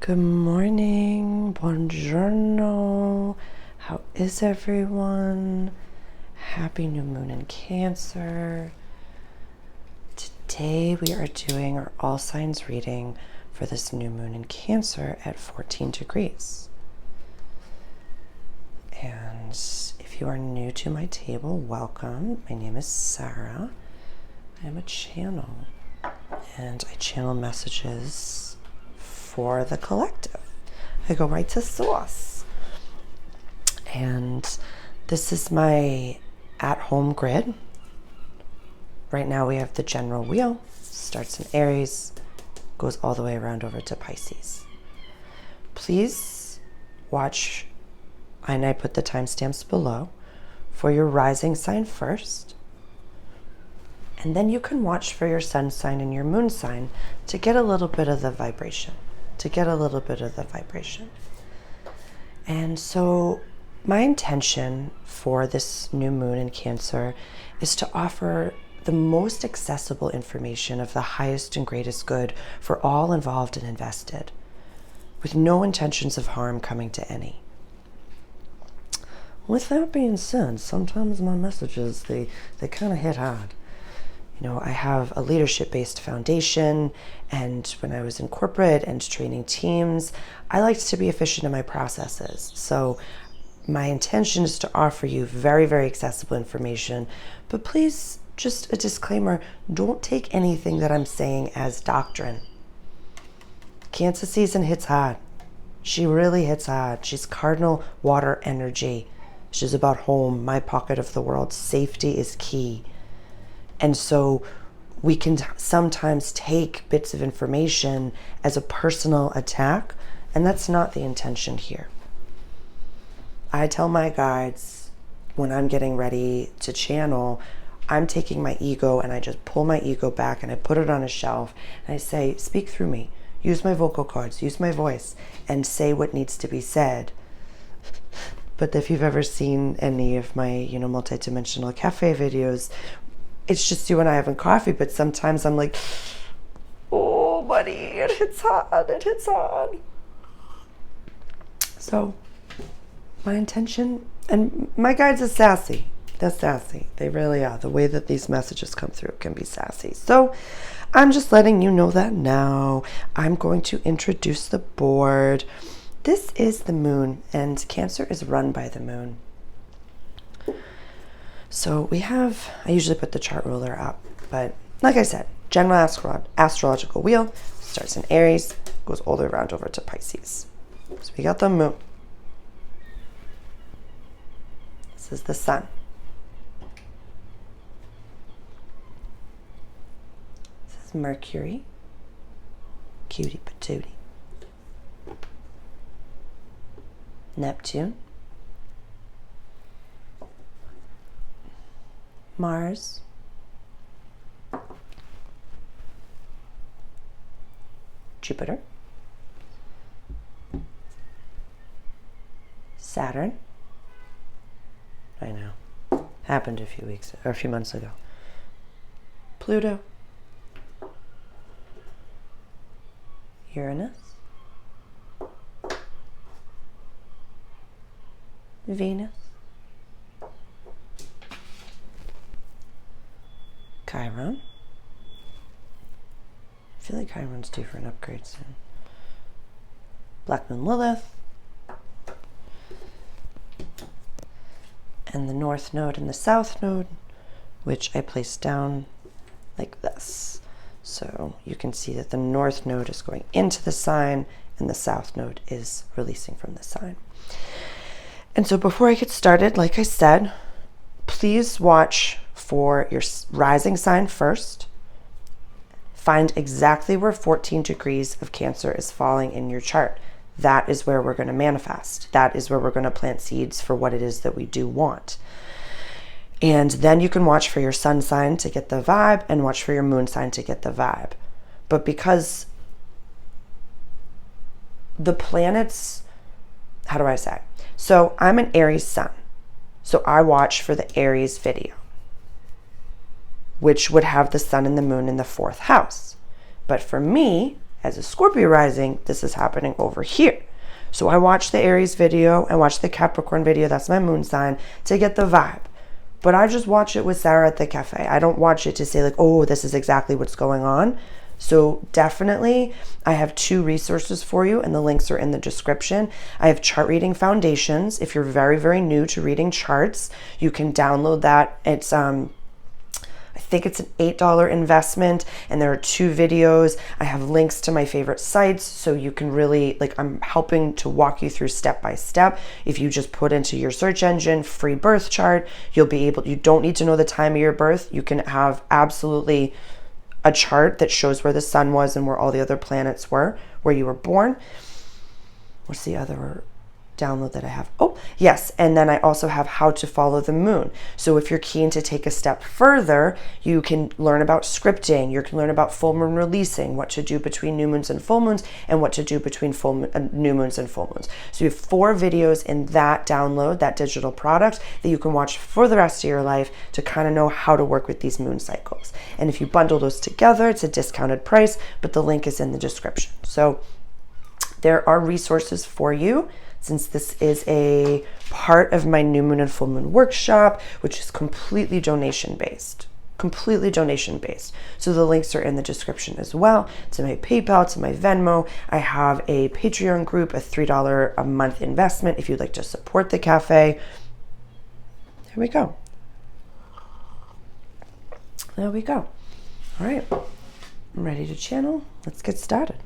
Good morning, buongiorno. How is everyone? Happy new moon in Cancer. Today we are doing our all signs reading for this new moon in Cancer at 14 degrees. And if you are new to my table, welcome. My name is Sarah. I am a channel and I channel messages for the collective. I go right to source. And this is my at-home grid. Right now we have the general wheel, starts in Aries, goes all the way around over to Pisces. Please watch, and I put the timestamps below, for your rising sign first. And then you can watch for your sun sign and your moon sign to get a little bit of the vibration. And so my intention for this new moon in Cancer is to offer the most accessible information of the highest and greatest good for all involved and invested, with no intentions of harm coming to any. With that being said, sometimes my messages, they kind of hit hard. You know, I have a leadership-based foundation, and when I was in corporate and training teams, I liked to be efficient in my processes. So my intention is to offer you very, very accessible information, but please, just a disclaimer, don't take anything that I'm saying as doctrine. Cancer season hits hard. She really hits hard. She's cardinal water energy. She's about home, my pocket of the world. Safety is key. And so we can sometimes take bits of information as a personal attack, and that's not the intention here. I tell my guides when I'm getting ready to channel, I'm taking my ego and I just pull my ego back and I put it on a shelf and I say, speak through me, use my vocal cords, use my voice, and say what needs to be said. But if you've ever seen any of my, multidimensional cafe videos, it's just you and I having coffee, but sometimes I'm like, oh, buddy, it hits hard. So my intention, and my guides are sassy. They're sassy. They really are. The way that these messages come through can be sassy. So I'm just letting you know that now. I'm going to introduce the board. This is the moon, and Cancer is run by the moon. So we have, I usually put the chart ruler up, but like I said, general astrological wheel starts in Aries, goes all the way around over to Pisces. So we got the moon. This is the sun. This is Mercury, cutie patootie. Neptune. Mars, Jupiter, Saturn. I know, happened a few months ago. Pluto, Uranus, Venus, Chiron. I feel like Chiron's due for an upgrade soon. Black Moon Lilith. And the North Node and the South Node, which I placed down like this. So you can see that the North Node is going into the sign and the South Node is releasing from the sign. And so before I get started, like I said, please watch for your rising sign first. Find exactly where 14 degrees of Cancer is falling in your chart. That is where we're going to manifest. That is where we're going to plant seeds for what it is that we do want. And then you can watch for your sun sign to get the vibe and watch for your moon sign to get the vibe. But because the planets, how do I say? So I'm an Aries sun. So I watch for the Aries video, which would have the sun and the moon in the 4th house. But for me, As a Scorpio rising, this is happening over here. So I watched the Aries video, I watched the Capricorn video, that's my moon sign, to get the vibe. But I just watch it with Sarah at the cafe. I don't watch it to say like, oh, this is exactly what's going on. So definitely, I have 2 resources for you, and the links are in the description. I have chart reading foundations. If you're very, very new to reading charts, you can download that. It's I think it's an $8 investment, and there are 2 videos. I have links to my favorite sites, so you can really, like, I'm helping to walk you through step by step. If you just put into your search engine free birth chart, you'll be able, you don't need to know the time of your birth. You can have absolutely a chart that shows where the sun was and where all the other planets were, where you were born. What's the other download that I have? Oh, yes. And then I also have how to follow the moon. So if you're keen to take a step further, you can learn about scripting. You can learn about full moon releasing, what to do between new moons and full moons, and what to do between new moons and full moons. So you have 4 videos in that download, that digital product, that you can watch for the rest of your life to kind of know how to work with these moon cycles. And if you bundle those together, it's a discounted price, but the link is in the description. So there are resources for you, since this is a part of my new moon and full moon workshop, which is completely donation based. So the links are in the description as well, to my PayPal, to my Venmo. I have a Patreon group, a $3 a month investment if you'd like to support the cafe. There we go. There we go. All right, I'm ready to channel. Let's get started.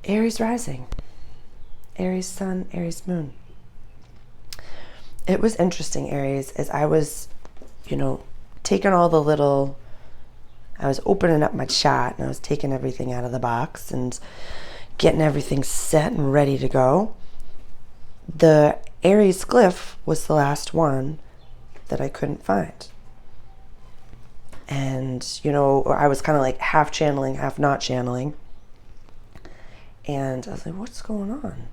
Aries rising. Aries sun, Aries moon. It was interesting, Aries, as I was, taking all the little, I was opening up my chart and I was taking everything out of the box and getting everything set and ready to go. The Aries glyph was the last one that I couldn't find. And, I was kind of like half channeling, half not channeling. And I was like, what's going on?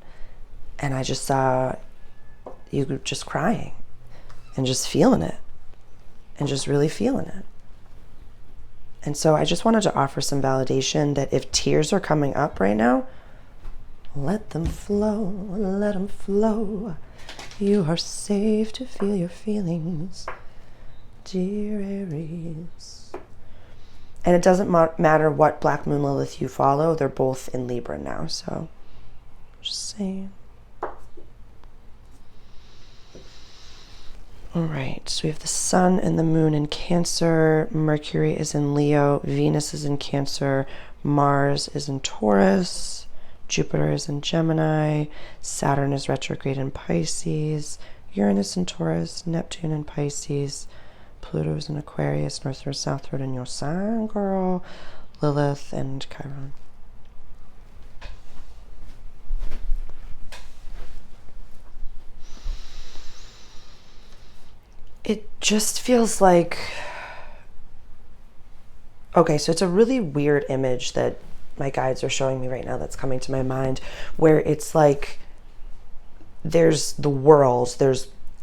And I just saw you just crying and just feeling it and just really feeling it. And so I just wanted to offer some validation that if tears are coming up right now, let them flow, let them flow. You are safe to feel your feelings, dear Aries. And it doesn't matter what Black Moon Lilith you follow, they're both in Libra now, so just saying. All right, so we have the sun and the moon in Cancer, Mercury is in Leo, Venus is in Cancer, Mars is in Taurus, Jupiter is in Gemini, Saturn is retrograde in Pisces, Uranus in Taurus, Neptune in Pisces, Pluto is in Aquarius, North Node, South Node in your sign, girl, Lilith and Chiron. It just feels like, okay, so it's a really weird image that my guides are showing me right now that's coming to my mind, where it's like there's the world,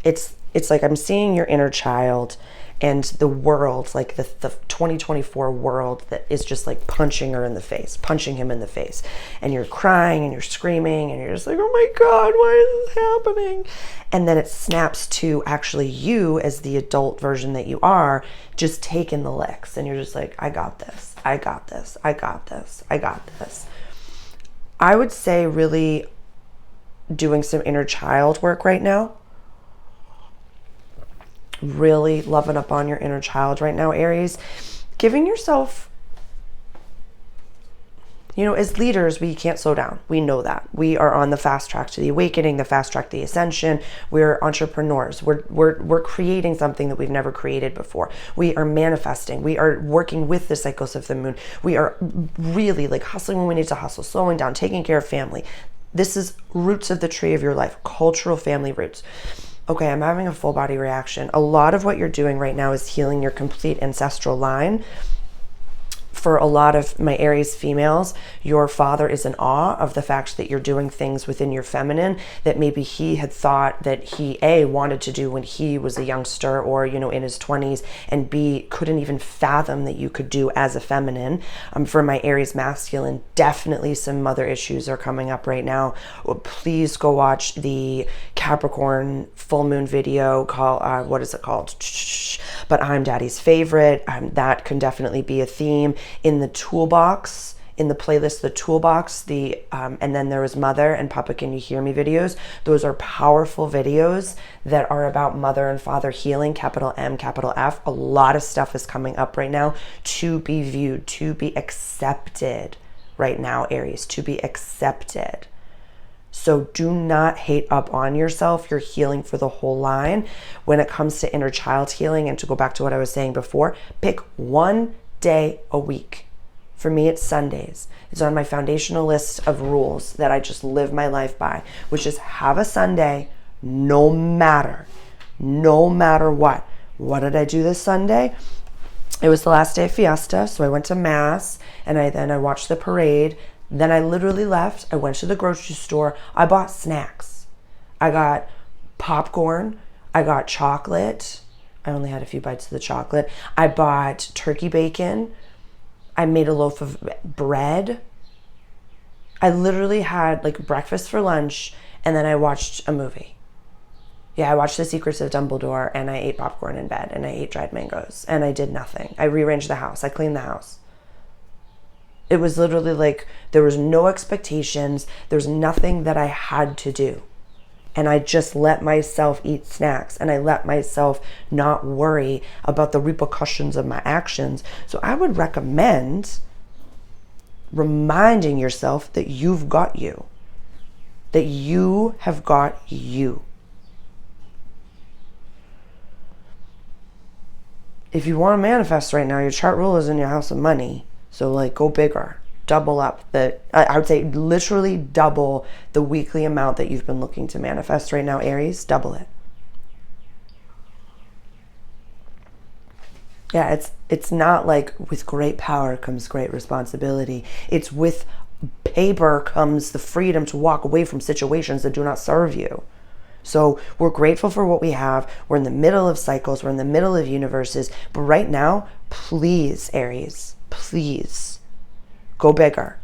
it's like I'm seeing your inner child and the world, like the 2024 world that is just like punching him in the face. And you're crying and you're screaming and you're just like, oh my God, why is this happening? And then it snaps to actually you as the adult version that you are, just taking the licks. And you're just like, I got this, I got this, I got this, I got this. I would say really doing some inner child work right now. Really loving up on your inner child right now, Aries. Giving yourself, as leaders, we can't slow down. We know that. We are on the fast track to the awakening, the fast track to the ascension. We're entrepreneurs. We're creating something that we've never created before. We are manifesting. We are working with the cycles of the moon. We are really like hustling when we need to hustle, slowing down, taking care of family. This is roots of the tree of your life, cultural family roots. Okay, I'm having a full body reaction. A lot of what you're doing right now is healing your complete ancestral line for a lot of my Aries females, your father is in awe of the fact that you're doing things within your feminine that maybe he had thought that he A, wanted to do when he was a youngster or, you know, in his 20s, and B, couldn't even fathom that you could do as a feminine. For my Aries masculine, definitely some mother issues are coming up right now. Please go watch the Capricorn full moon video called, what is it called? But I'm Daddy's Favorite. That can definitely be a theme. In the toolbox, in the playlist, the toolbox, and then there was Mother and Papa Can You Hear Me videos. Those are powerful videos that are about mother and father healing, capital M, capital F. A lot of stuff is coming up right now to be viewed, to be accepted right now, Aries, to be accepted. So do not hate up on yourself. You're healing for the whole line. When it comes to inner child healing, and to go back to what I was saying before, pick one day a week. For me, it's Sundays. It's on my foundational list of rules that I just live my life by, which is have a Sunday no matter what. What did I do this Sunday? It was the last day of Fiesta, so I went to Mass, and I watched the parade. Then I literally left. I went to the grocery store. I bought snacks. I got popcorn. I got chocolate. I only had a few bites of the chocolate. I bought turkey bacon. I made a loaf of bread. I literally had like breakfast for lunch, and then I watched a movie. Yeah, I watched The Secrets of Dumbledore, and I ate popcorn in bed, and I ate dried mangoes, and I did nothing. I rearranged the house. I cleaned the house. It was literally like there was no expectations. There's nothing that I had to do. And I just let myself eat snacks, and I let myself not worry about the repercussions of my actions. So I would recommend reminding yourself that you've got you, that you have got you. If you want to manifest right now, your chart rule is in your house of money. So like go bigger. Double up I would say literally double the weekly amount that you've been looking to manifest right now, Aries. Double it. Yeah, it's not like with great power comes great responsibility. It's with paper comes the freedom to walk away from situations that do not serve you. So we're grateful for what we have. We're in the middle of cycles. We're in the middle of universes. But right now, please, Aries, please. Go bigger.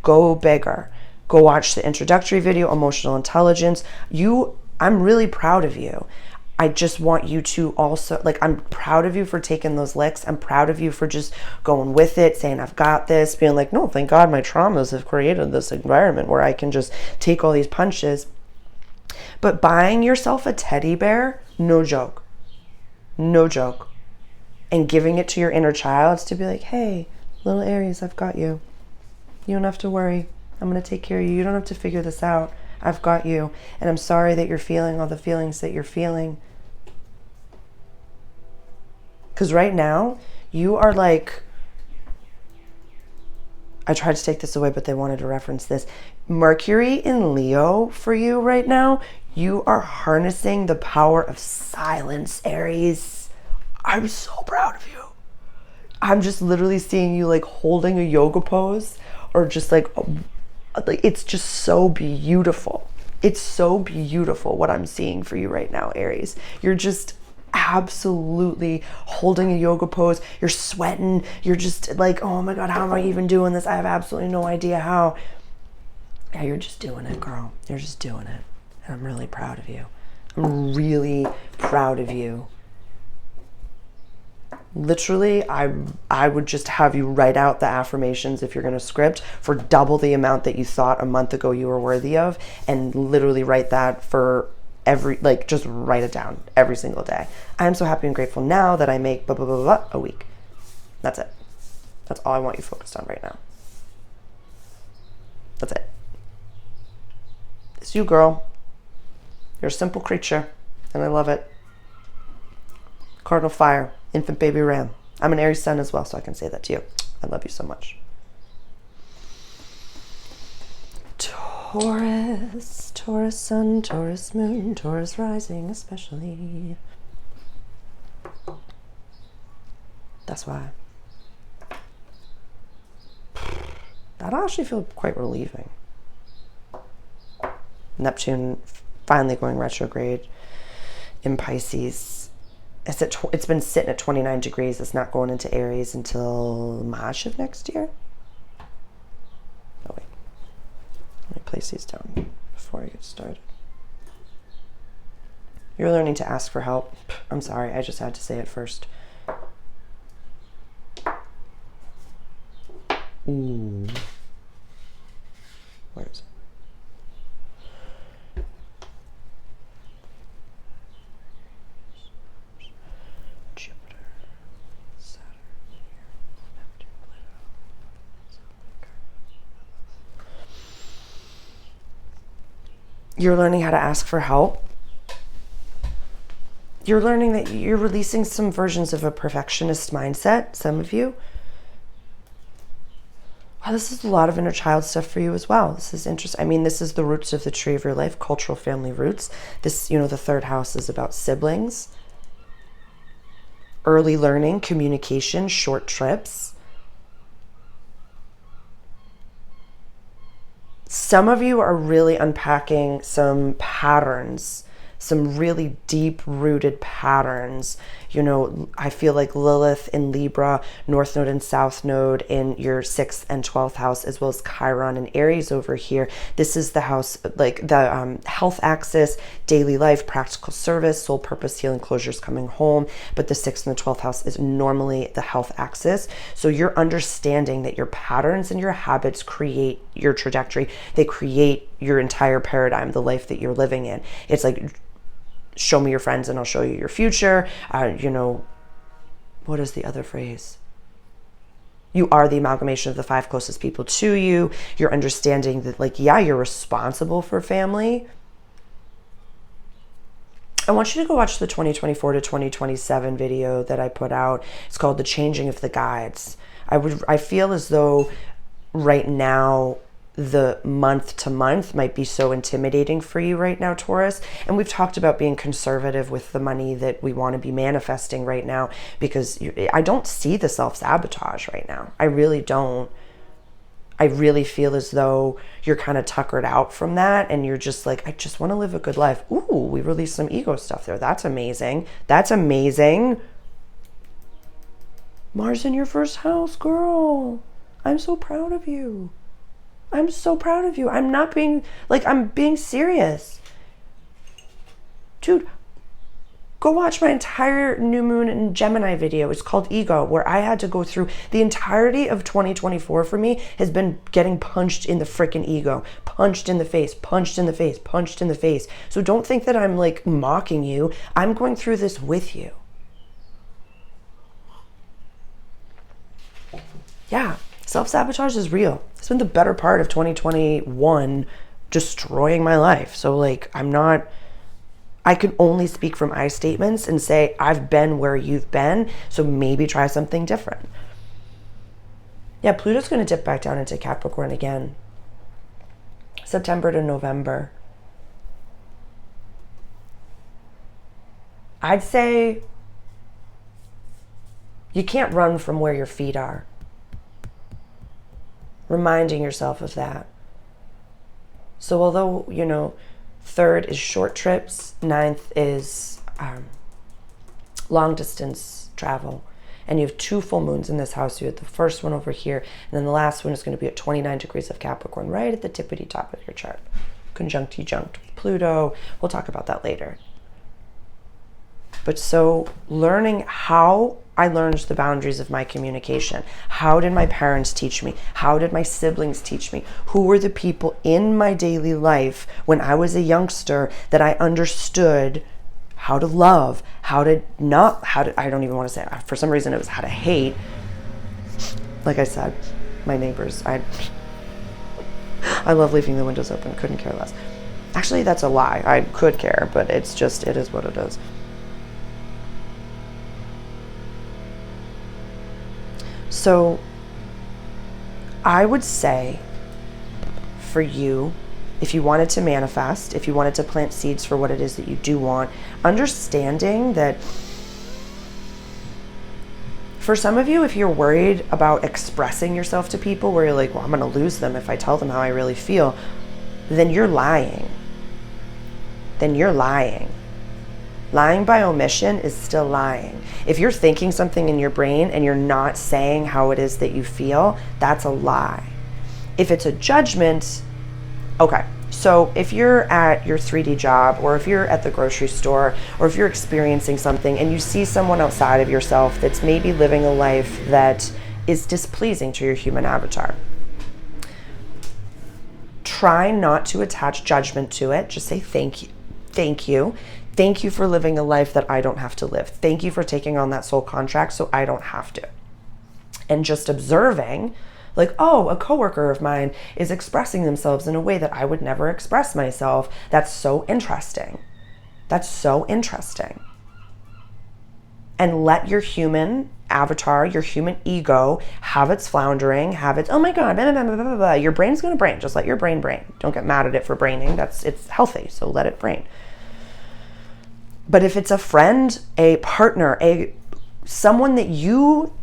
Go bigger. Go watch the introductory video, Emotional Intelligence. I'm really proud of you. I just want you to also, I'm proud of you for taking those licks. I'm proud of you for just going with it, saying, I've got this, being like, no, thank God my traumas have created this environment where I can just take all these punches. But buying yourself a teddy bear, no joke. No joke. And giving it to your inner child to be like, hey, little Aries, I've got you. You don't have to worry. I'm going to take care of you. You don't have to figure this out. I've got you. And I'm sorry that you're feeling all the feelings that you're feeling. Because right now, you are like, I tried to take this away, but they wanted to reference this. Mercury in Leo for you right now, you are harnessing the power of silence, Aries. I'm so proud of you. I'm just literally seeing you like holding a yoga pose, or just like it's just so beautiful. It's so beautiful what I'm seeing for you right now, Aries. You're just absolutely holding a yoga pose. You're sweating. You're just like, oh my God, how am I even doing this? I have absolutely no idea how. Yeah, you're just doing it, girl. You're just doing it. And I'm really proud of you. I'm really proud of you. Literally, I would just have you write out the affirmations if you're going to script for double the amount that you thought a month ago you were worthy of, and literally write that for just write it down every single day. I am so happy and grateful now that I make blah, blah, blah, blah a week. That's it. That's all I want you focused on right now. That's it. It's you, girl. You're a simple creature, and I love it. Cardinal fire. Infant baby ram. I'm an Aries sun as well, so I can say that to you. I love you so much. Taurus, Taurus sun, Taurus moon, Taurus rising especially. That's why. that'll actually feel quite relieving. Neptune finally going retrograde in Pisces. It's been sitting at 29 degrees. It's not going into Aries until March of next year. Oh, wait. Let me place these down before I get started. You're learning to ask for help. I'm sorry, I just had to say it first. Ooh. Where is it? Jupiter, Saturn, Neptune, Pluto. You're learning how to ask for help. You're learning that you're releasing some versions of a perfectionist mindset, some of you. Wow, this is a lot of inner child stuff for you as well. This is interesting. I mean, this is the roots of the tree of your life, cultural family roots. This, the third house is about siblings, early learning, communication, short trips. Some of you are really unpacking some patterns, some really deep-rooted patterns. I feel like Lilith in Libra, North Node and South Node in your 6th and 12th house, as well as Chiron and Aries over here. This is the house, like the health axis, daily life, practical service, soul purpose, healing, closures, coming home. But the 6th and the 12th house is normally the health axis. So you're understanding that your patterns and your habits create your trajectory. They create your entire paradigm, the life that you're living in. It's like, show me your friends and I'll show you your future. What is the other phrase? You are the amalgamation of the 5 closest people to you. You're understanding that, you're responsible for family. I want you to go watch the 2024 to 2027 video that I put out. It's called The Changing of the Guides. I feel as though right now, the month to month might be so intimidating for you right now, Taurus. And we've talked about being conservative with the money that we want to be manifesting right now, because I don't see the self-sabotage right now. I really don't. I really feel as though you're kind of tuckered out from that and you're just like, I just want to live a good life. Ooh, we released some ego stuff there. That's amazing. That's amazing. Mars in your first house, girl. I'm so proud of you. I'm so proud of you. I'm not being, I'm being serious. Dude, go watch my entire new moon and Gemini video. It's called Ego, where I had to go through the entirety of 2024 for me has been getting punched in the freaking ego. Punched in the face, punched in the face, punched in the face. So don't think that I'm mocking you. I'm going through this with you. Yeah. Self-sabotage is real. It's been the better part of 2021 destroying my life. So I can only speak from I statements and say, I've been where you've been, so maybe try something different. Yeah, Pluto's going to dip back down into Capricorn again. September to November. I'd say you can't run from where your feet are. Reminding yourself of that. So although, 3rd is short trips, 9th is long distance travel, and you have 2 full moons in this house. You have the first one over here, and then the last one is going to be at 29 degrees of Capricorn, right at the tippity top of your chart. Conjunct with Pluto. We'll talk about that later. But so learning how I learned the boundaries of my communication. How did my parents teach me? How did my siblings teach me? Who were the people in my daily life when I was a youngster that I understood how to love, I don't even want to say it. For some reason it was how to hate. Like I said, my neighbors, I love leaving the windows open, couldn't care less. Actually, that's a lie. I could care, but it is what it is. So I would say for you, if you wanted to manifest, if you wanted to plant seeds for what it is that you do want, understanding that For some of you, if you're worried about expressing yourself to people where you're like, well, I'm going to lose them if I tell them how I really feel, then you're lying. Then you're lying. Lying by omission is still lying. If you're thinking something in your brain and you're not saying how it is that you feel, that's a lie. If it's a judgment, okay. So if you're at your 3D job, or if you're at the grocery store, or if you're experiencing something and you see someone outside of yourself that's maybe living a life that is displeasing to your human avatar, try not to attach judgment to it. Just say thank you. Thank you. Thank you for living a life that I don't have to live. Thank you for taking on that soul contract so I don't have to. And just observing, like, oh, a coworker of mine is expressing themselves in a way that I would never express myself. That's so interesting. That's so interesting. And let your human avatar, your human ego, have its floundering, have its, oh my God, blah, blah, blah, blah, blah. Your brain's gonna brain. Just let your brain brain. Don't get mad at it for braining. It's healthy, so let it brain. But if it's a friend, a partner, someone that you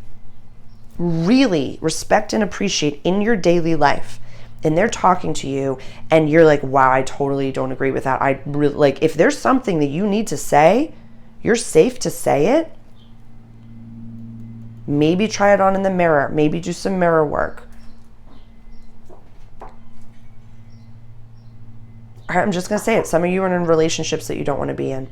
really respect and appreciate in your daily life, and they're talking to you and you're like, wow, I totally don't agree with that. I really, like, if there's something that you need to say, you're safe to say it. Maybe try it on in the mirror. Maybe do some mirror work. All right, I'm just going to say it. Some of you are in relationships that you don't want to be in.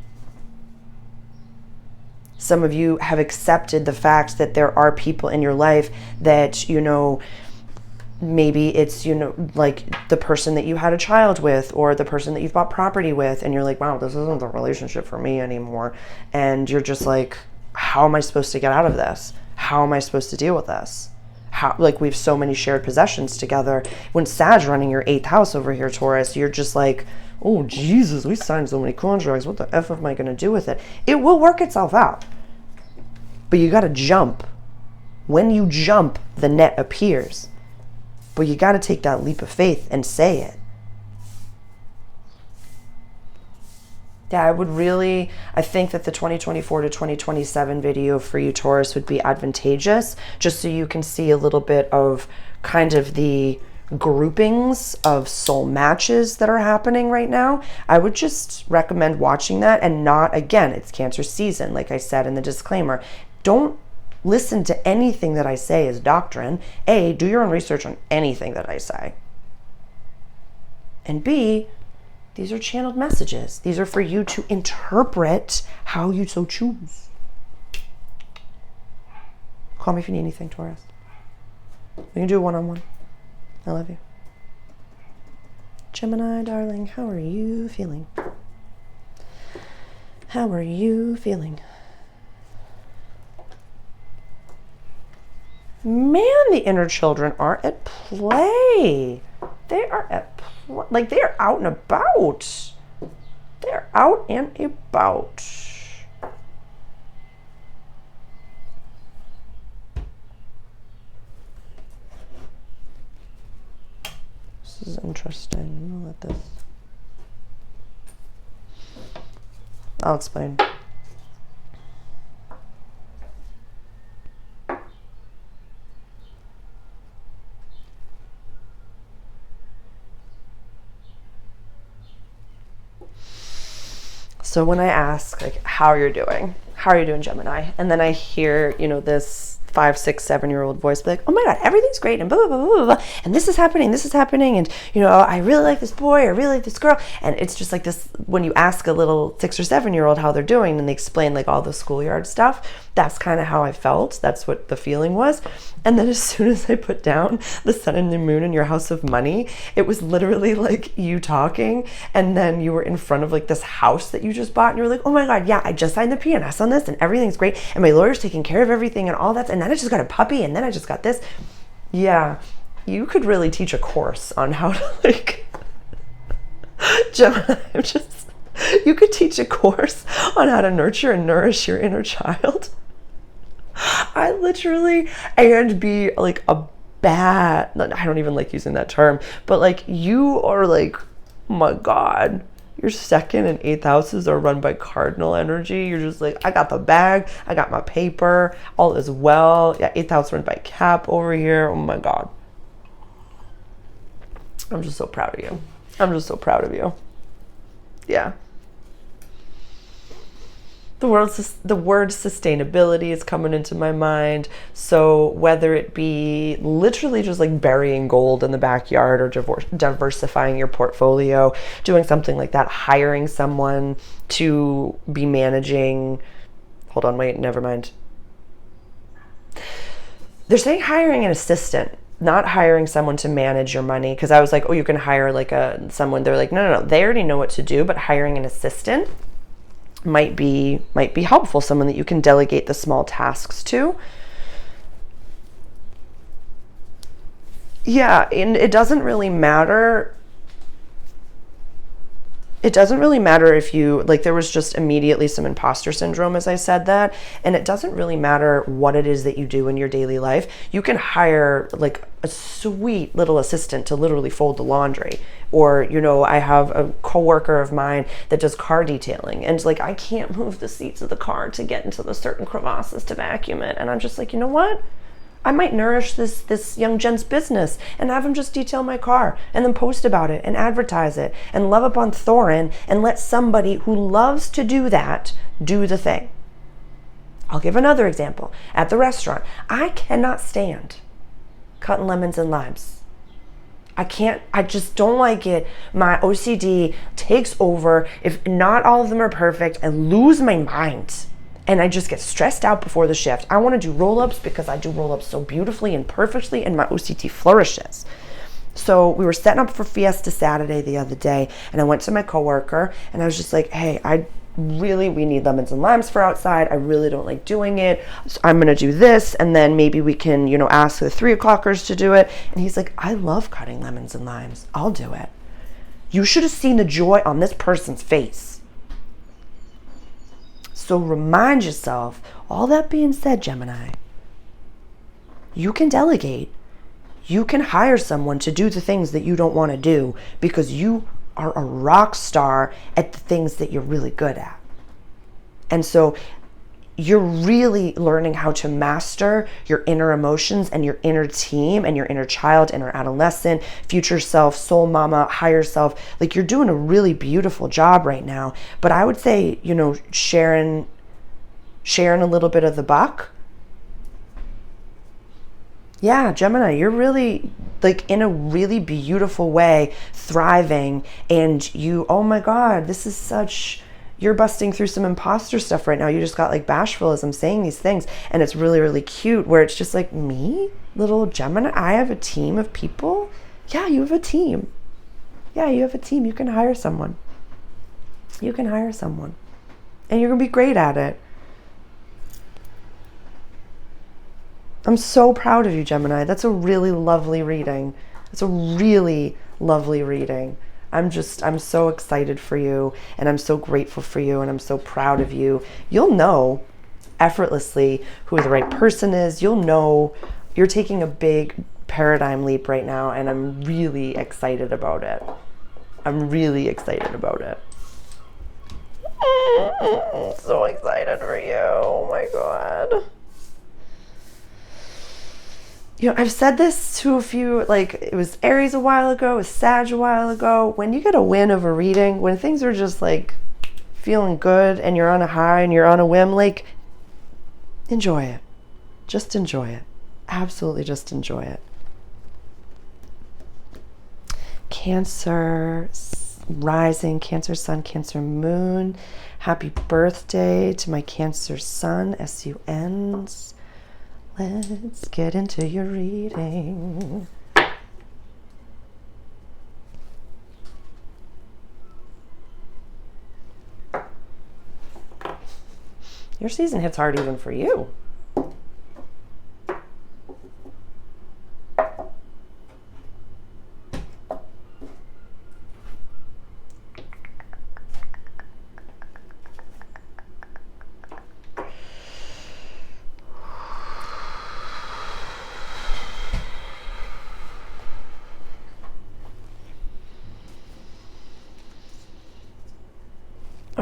Some of you have accepted the fact that there are people in your life that, you know, maybe it's, you know, like the person that you had a child with, or the person that you've bought property with, and you're like, wow, this isn't the relationship for me anymore. And you're just like, how am I supposed to get out of this? How am I supposed to deal with this? How, like, we have so many shared possessions together. When Sag running your 8th house over here, Taurus, you're just like, oh, Jesus, we signed so many contracts. What the F am I going to do with it? It will work itself out. But you got to jump. When you jump, the net appears. But you got to take that leap of faith and say it. Yeah, I think that the 2024 to 2027 video for you, Taurus, would be advantageous, just so you can see a little bit of kind of the groupings of soul matches that are happening right now. I would just recommend watching that, and not, again, it's Cancer season, like I said in the disclaimer. Don't listen to anything that I say as doctrine. A, do your own research on anything that I say. And B, these are channeled messages. These are for you to interpret how you so choose. Call me if you need anything, Taurus. We can do a one-on-one. I love you. Gemini, darling, how are you feeling? How are you feeling? Man, the inner children are at play. They are at play. Like, they are out and about. They're out and about. This is interesting. I'll let this. I'll explain. So when I ask, like, how are you doing? How are you doing, Gemini? And then I hear, you know, this 5, 6, 7-year-old voice be like, oh my God, everything's great, and blah, blah, blah, blah, blah, and this is happening, and, you know, I really like this boy, I really like this girl. And it's just like this, when you ask a little 6 or 7-year-old how they're doing, and they explain like all the schoolyard stuff, that's kind of how I felt. That's what the feeling was. And then as soon as I put down the sun and the moon in your house of money, it was literally like you talking, and then you were in front of like this house that you just bought, and you were like, oh my God, yeah, I just signed the PNS on this, and everything's great, and my lawyer's taking care of everything and all that, and then I just got a puppy, and then I just got this. Yeah, you could really teach a course on how to, like, Gemini, you could teach a course on how to nurture and nourish your inner child. I literally, and be like a bad, I don't even like using that term, but like, you are like, oh my God, Your second and eighth houses are run by cardinal energy. You're just like, I got the bag, I got my paper, all is well. Yeah, eighth house run by Cap over here. Oh my God. I'm just so proud of you. I'm just so proud of you. Yeah. The word sustainability is coming into my mind. So whether it be literally just like burying gold in the backyard or diversifying your portfolio, doing something like that, hiring someone to be managing. Hold on, wait, never mind. They're saying hiring an assistant, not hiring someone to manage your money. Because I was like, oh, you can hire like someone. They're like, no. They already know what to do, but hiring an assistant might be helpful, someone that you can delegate the small tasks to. Yeah, and it doesn't really matter. It doesn't really matter if you, like, there was just immediately some imposter syndrome as I said that, and it doesn't really matter what it is that you do in your daily life. You can hire like a sweet little assistant to literally fold the laundry. Or, you know, I have a coworker of mine that does car detailing, and like, I can't move the seats of the car to get into the certain crevasses to vacuum it. And I'm just like, you know what? I might nourish this young gent's business and have him just detail my car and then post about it and advertise it and love up on Thorin and let somebody who loves to do that do the thing. I'll give another example. At the restaurant, I cannot stand cutting lemons and limes. I just don't like it. My OCD takes over. If not all of them are perfect, I lose my mind. And I just get stressed out before the shift. I want to do roll-ups because I do roll-ups so beautifully and perfectly, and my OCD flourishes. So we were setting up for Fiesta Saturday the other day, and I went to my coworker, and I was just like, hey, we need lemons and limes for outside. I really don't like doing it. So I'm going to do this, and then maybe we can, you know, ask the 3 o'clockers to do it. And he's like, I love cutting lemons and limes. I'll do it. You should have seen the joy on this person's face. So remind yourself, all that being said, Gemini, you can delegate. You can hire someone to do the things that you don't want to do because you are a rock star at the things that you're really good at. And so you're really learning how to master your inner emotions and your inner team and your inner child, inner adolescent, future self, soul mama, higher self. Like, you're doing a really beautiful job right now. But I would say, you know, sharing a little bit of the buck. Yeah, Gemini, you're really, like, in a really beautiful way, thriving. And you, oh my God, you're busting through some imposter stuff right now. You just got like bashful as I'm saying these things. And it's really, really cute where it's just like, me, little Gemini, I have a team of people. Yeah, you have a team. Yeah, you have a team. You can hire someone. You can hire someone. And you're going to be great at it. I'm so proud of you, Gemini. That's a really lovely reading. It's a really lovely reading. I'm so excited for you, and I'm so grateful for you, and I'm so proud of you. You'll know effortlessly who the right person is. You'll know you're taking a big paradigm leap right now, and I'm really excited about it. I'm really excited about it. So excited for you. Oh my God. You know, I've said this to a few, like, it was Aries a while ago, it was Sag a while ago. When you get a win of a reading, when things are just like feeling good and you're on a high and you're on a whim, like, enjoy it. Just enjoy it. Absolutely just enjoy it. Cancer rising, Cancer sun, Cancer moon. Happy birthday to my Cancer sun, SUNs. Let's get into your reading. Your season hits hard even for you.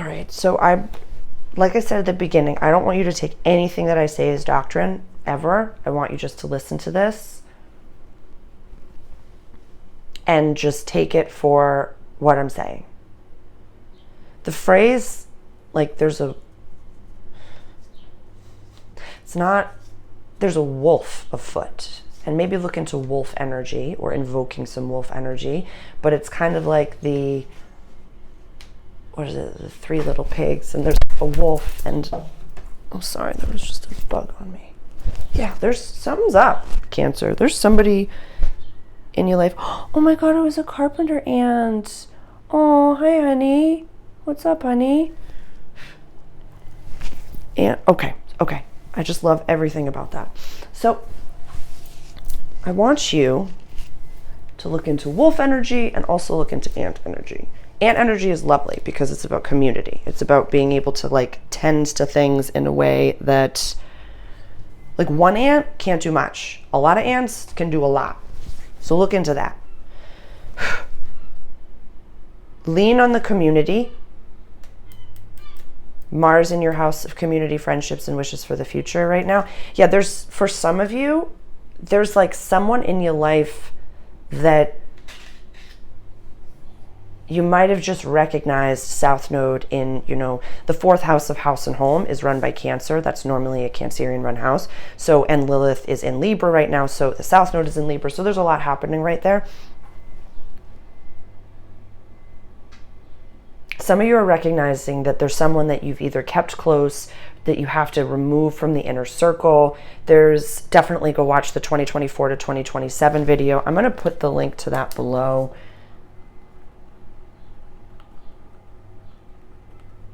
All right, so like I said at the beginning, I don't want you to take anything that I say as doctrine, ever. I want you just to listen to this and just take it for what I'm saying. The phrase, like there's a wolf afoot, and maybe look into wolf energy or invoking some wolf energy, but it's kind of like the Three Little Pigs, and there's a wolf, and oh, sorry, there was just a bug on me. Yeah, something's up, Cancer. There's somebody in your life. Oh my God, it was a carpenter ant. Oh, hi, honey. What's up, honey? And okay. I just love everything about that. So I want you to look into wolf energy and also look into ant energy. Ant energy is lovely because it's about community. It's about being able to like tend to things in a way that, like, one ant can't do much. A lot of ants can do a lot. So look into that. Lean on the community. Mars in your house of community, friendships, and wishes for the future right now. Yeah, for some of you, there's like someone in your life that you might have just recognized. South Node in, the fourth house of house and home is run by Cancer. That's normally a Cancerian run house. So, and Lilith is in Libra right now. So the South Node is in Libra. So there's a lot happening right there. Some of you are recognizing that there's someone that you've either kept close, that you have to remove from the inner circle. There's definitely, go watch the 2024 to 2027 video. I'm going to put the link to that below,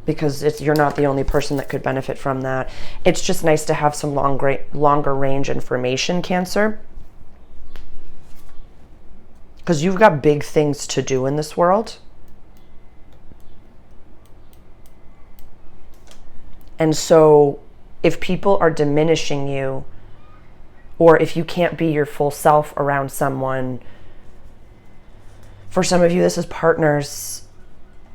because you're not the only person that could benefit from that. It's just nice to have some longer range information, Cancer, because you've got big things to do in this world. And so if people are diminishing you, or if you can't be your full self around someone, for some of you, this is partners.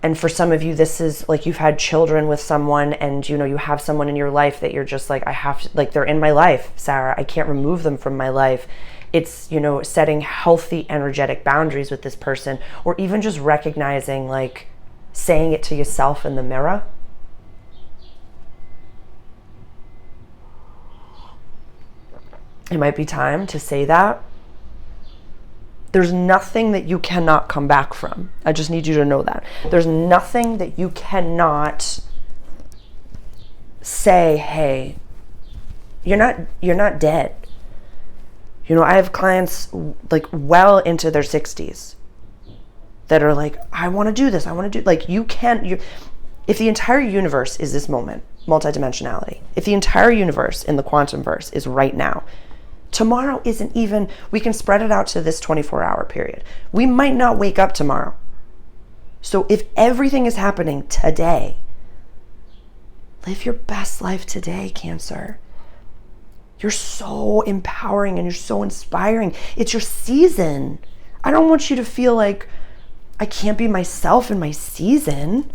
And for some of you, this is like you've had children with someone, and you have someone in your life that you're just like, I have to, like, they're in my life, Sarah. I can't remove them from my life. It's, setting healthy, energetic boundaries with this person, or even just recognizing, like, saying it to yourself in the mirror. It might be time to say that. There's nothing that you cannot come back from. I just need you to know that. There's nothing that you cannot say, hey, you're not dead. I have clients like well into their 60s that are like, I want to do this. I want to do, like, if the entire universe is this moment, multidimensionality, if the entire universe in the quantum verse is right now, tomorrow isn't even, we can spread it out to this 24-hour period. We might not wake up tomorrow. So if everything is happening today, live your best life today, Cancer. You're so empowering and you're so inspiring. It's your season. I don't want you to feel like I can't be myself in my season.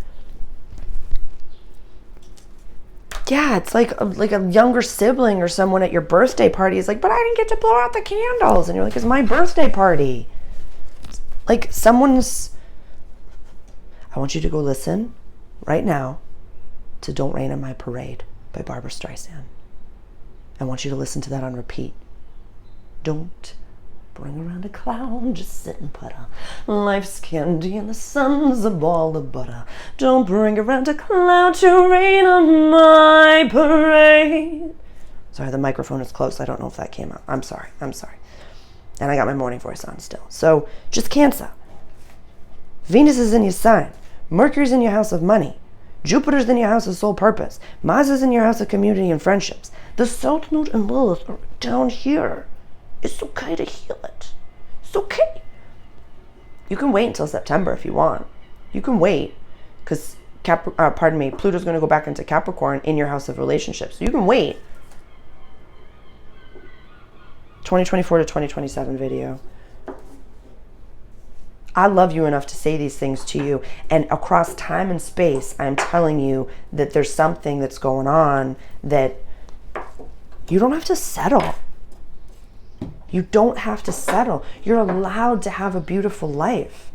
Yeah, it's like a younger sibling or someone at your birthday party is like, but I didn't get to blow out the candles. And you're like, it's my birthday party. Like I want you to go listen right now to Don't Rain on My Parade by Barbra Streisand. I want you to listen to that on repeat. Don't bring around a clown, just sit and putter. Life's candy and the sun's a ball of butter. Don't bring around a cloud to rain on my parade. Sorry, the microphone is close. I don't know if that came out. I'm sorry. And I got my morning voice on still. So just Cancer. Venus is in your sign. Mercury's in your house of money. Jupiter's in your house of soul purpose. Mars is in your house of community and friendships. The South Node and Lilith are down here. It's okay to heal it. It's okay. You can wait until September if you want. You can wait because Pluto's going to go back into Capricorn in your house of relationships. So you can wait. 2024 to 2027 video. I love you enough to say these things to you. And across time and space, I'm telling you that there's something that's going on that you don't have to settle. You don't have to settle. You're allowed to have a beautiful life.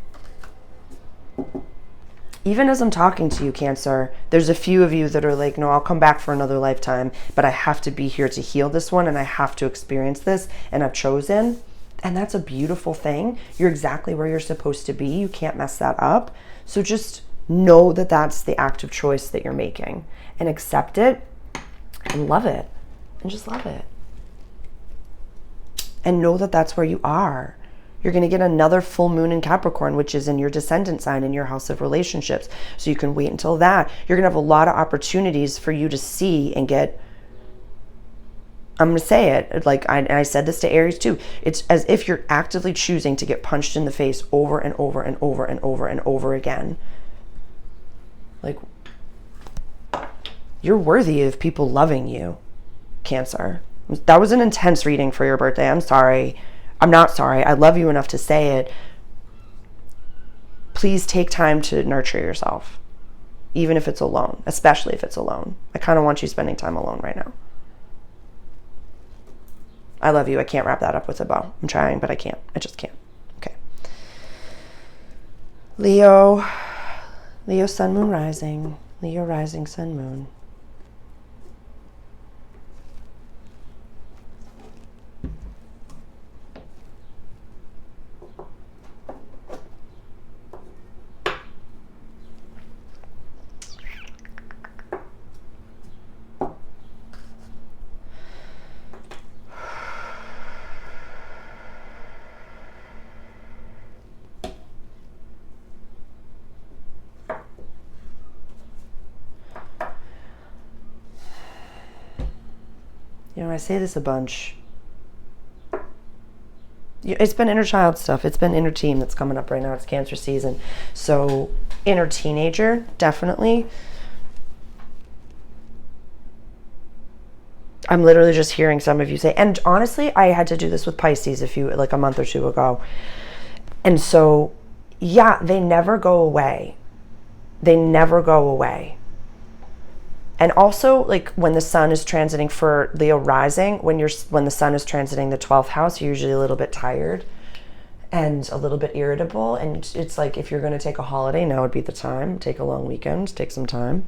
Even as I'm talking to you, Cancer, there's a few of you that are like, no, I'll come back for another lifetime, but I have to be here to heal this one, and I have to experience this, and I've chosen. And that's a beautiful thing. You're exactly where you're supposed to be. You can't mess that up. So just know that that's the active choice that you're making, and accept it and love it, and just love it. And know that that's where you are. You're going to get another full moon in Capricorn, which is in your descendant sign, in your house of relationships. So you can wait until that. You're going to have a lot of opportunities for you to see and get, I'm going to say it, like I said this to Aries too. It's as if you're actively choosing to get punched in the face over and over and over and over and over again. Like, you're worthy of people loving you, Cancer. That was an intense reading for your birthday. I'm sorry. I'm not sorry. I love you enough to say it. Please take time to nurture yourself, even if it's alone, especially if it's alone. I kind of want you spending time alone right now. I love you. I can't wrap that up with a bow. I'm trying, but I can't. I just can't. Okay. Leo. Leo, sun, moon, rising. Leo, rising, sun, moon. You know, I say this a bunch. It's been inner child stuff. It's been inner teen that's coming up right now. It's Cancer season. So inner teenager, definitely. I'm literally just hearing some of you say, and honestly, I had to do this with Pisces like a month or two ago. And so, yeah, they never go away. They never go away. And also, like when the sun is transiting for Leo rising, when the sun is transiting the 12th house, you're usually a little bit tired and a little bit irritable. And it's like, if you're going to take a holiday, now would be the time. Take a long weekend, take some time.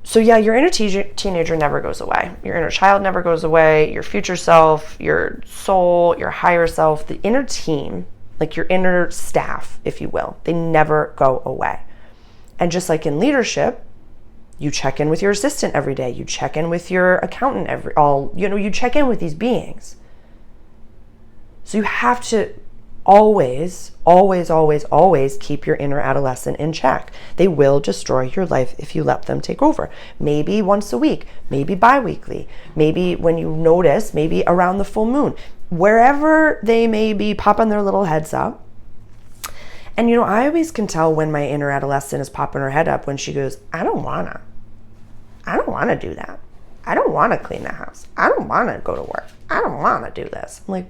So yeah, your inner teenager never goes away. Your inner child never goes away. Your future self, your soul, your higher self, the inner team, like your inner staff, if you will, they never go away. And just like in leadership, you check in with your assistant every day. You check in with your accountant you check in with these beings. So you have to always, always, always, always keep your inner adolescent in check. They will destroy your life if you let them take over. Maybe once a week, maybe bi-weekly, maybe when you notice, maybe around the full moon, wherever they may be popping their little heads up. And I always can tell when my inner adolescent is popping her head up when she goes, I don't want to do that. I don't want to clean the house. I don't want to go to work. I don't want to do this. I'm like,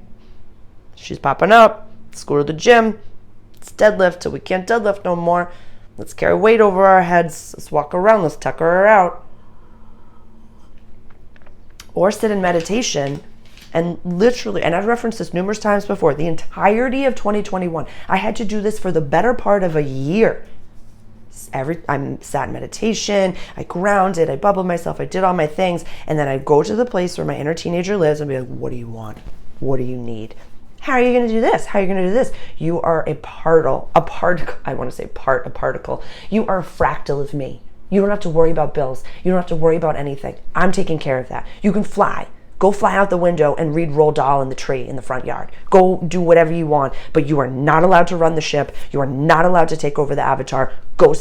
she's popping up. Let's go to the gym. Let's deadlift till we can't deadlift no more. Let's carry weight over our heads. Let's walk around. Let's tucker her out. Or sit in meditation and literally, and I've referenced this numerous times before, the entirety of 2021, I had to do this for the better part of a year. I sat in meditation, I grounded, I bubbled myself, I did all my things, and then I'd go to the place where my inner teenager lives and be like, what do you want? What do you need? How are you going to do this? How are you going to do this? You are a particle. You are a fractal of me. You don't have to worry about bills. You don't have to worry about anything. I'm taking care of that. You can fly. Go fly out the window and read Roald Dahl in the tree in the front yard. Go do whatever you want, but you are not allowed to run the ship. You are not allowed to take over the avatar. Go,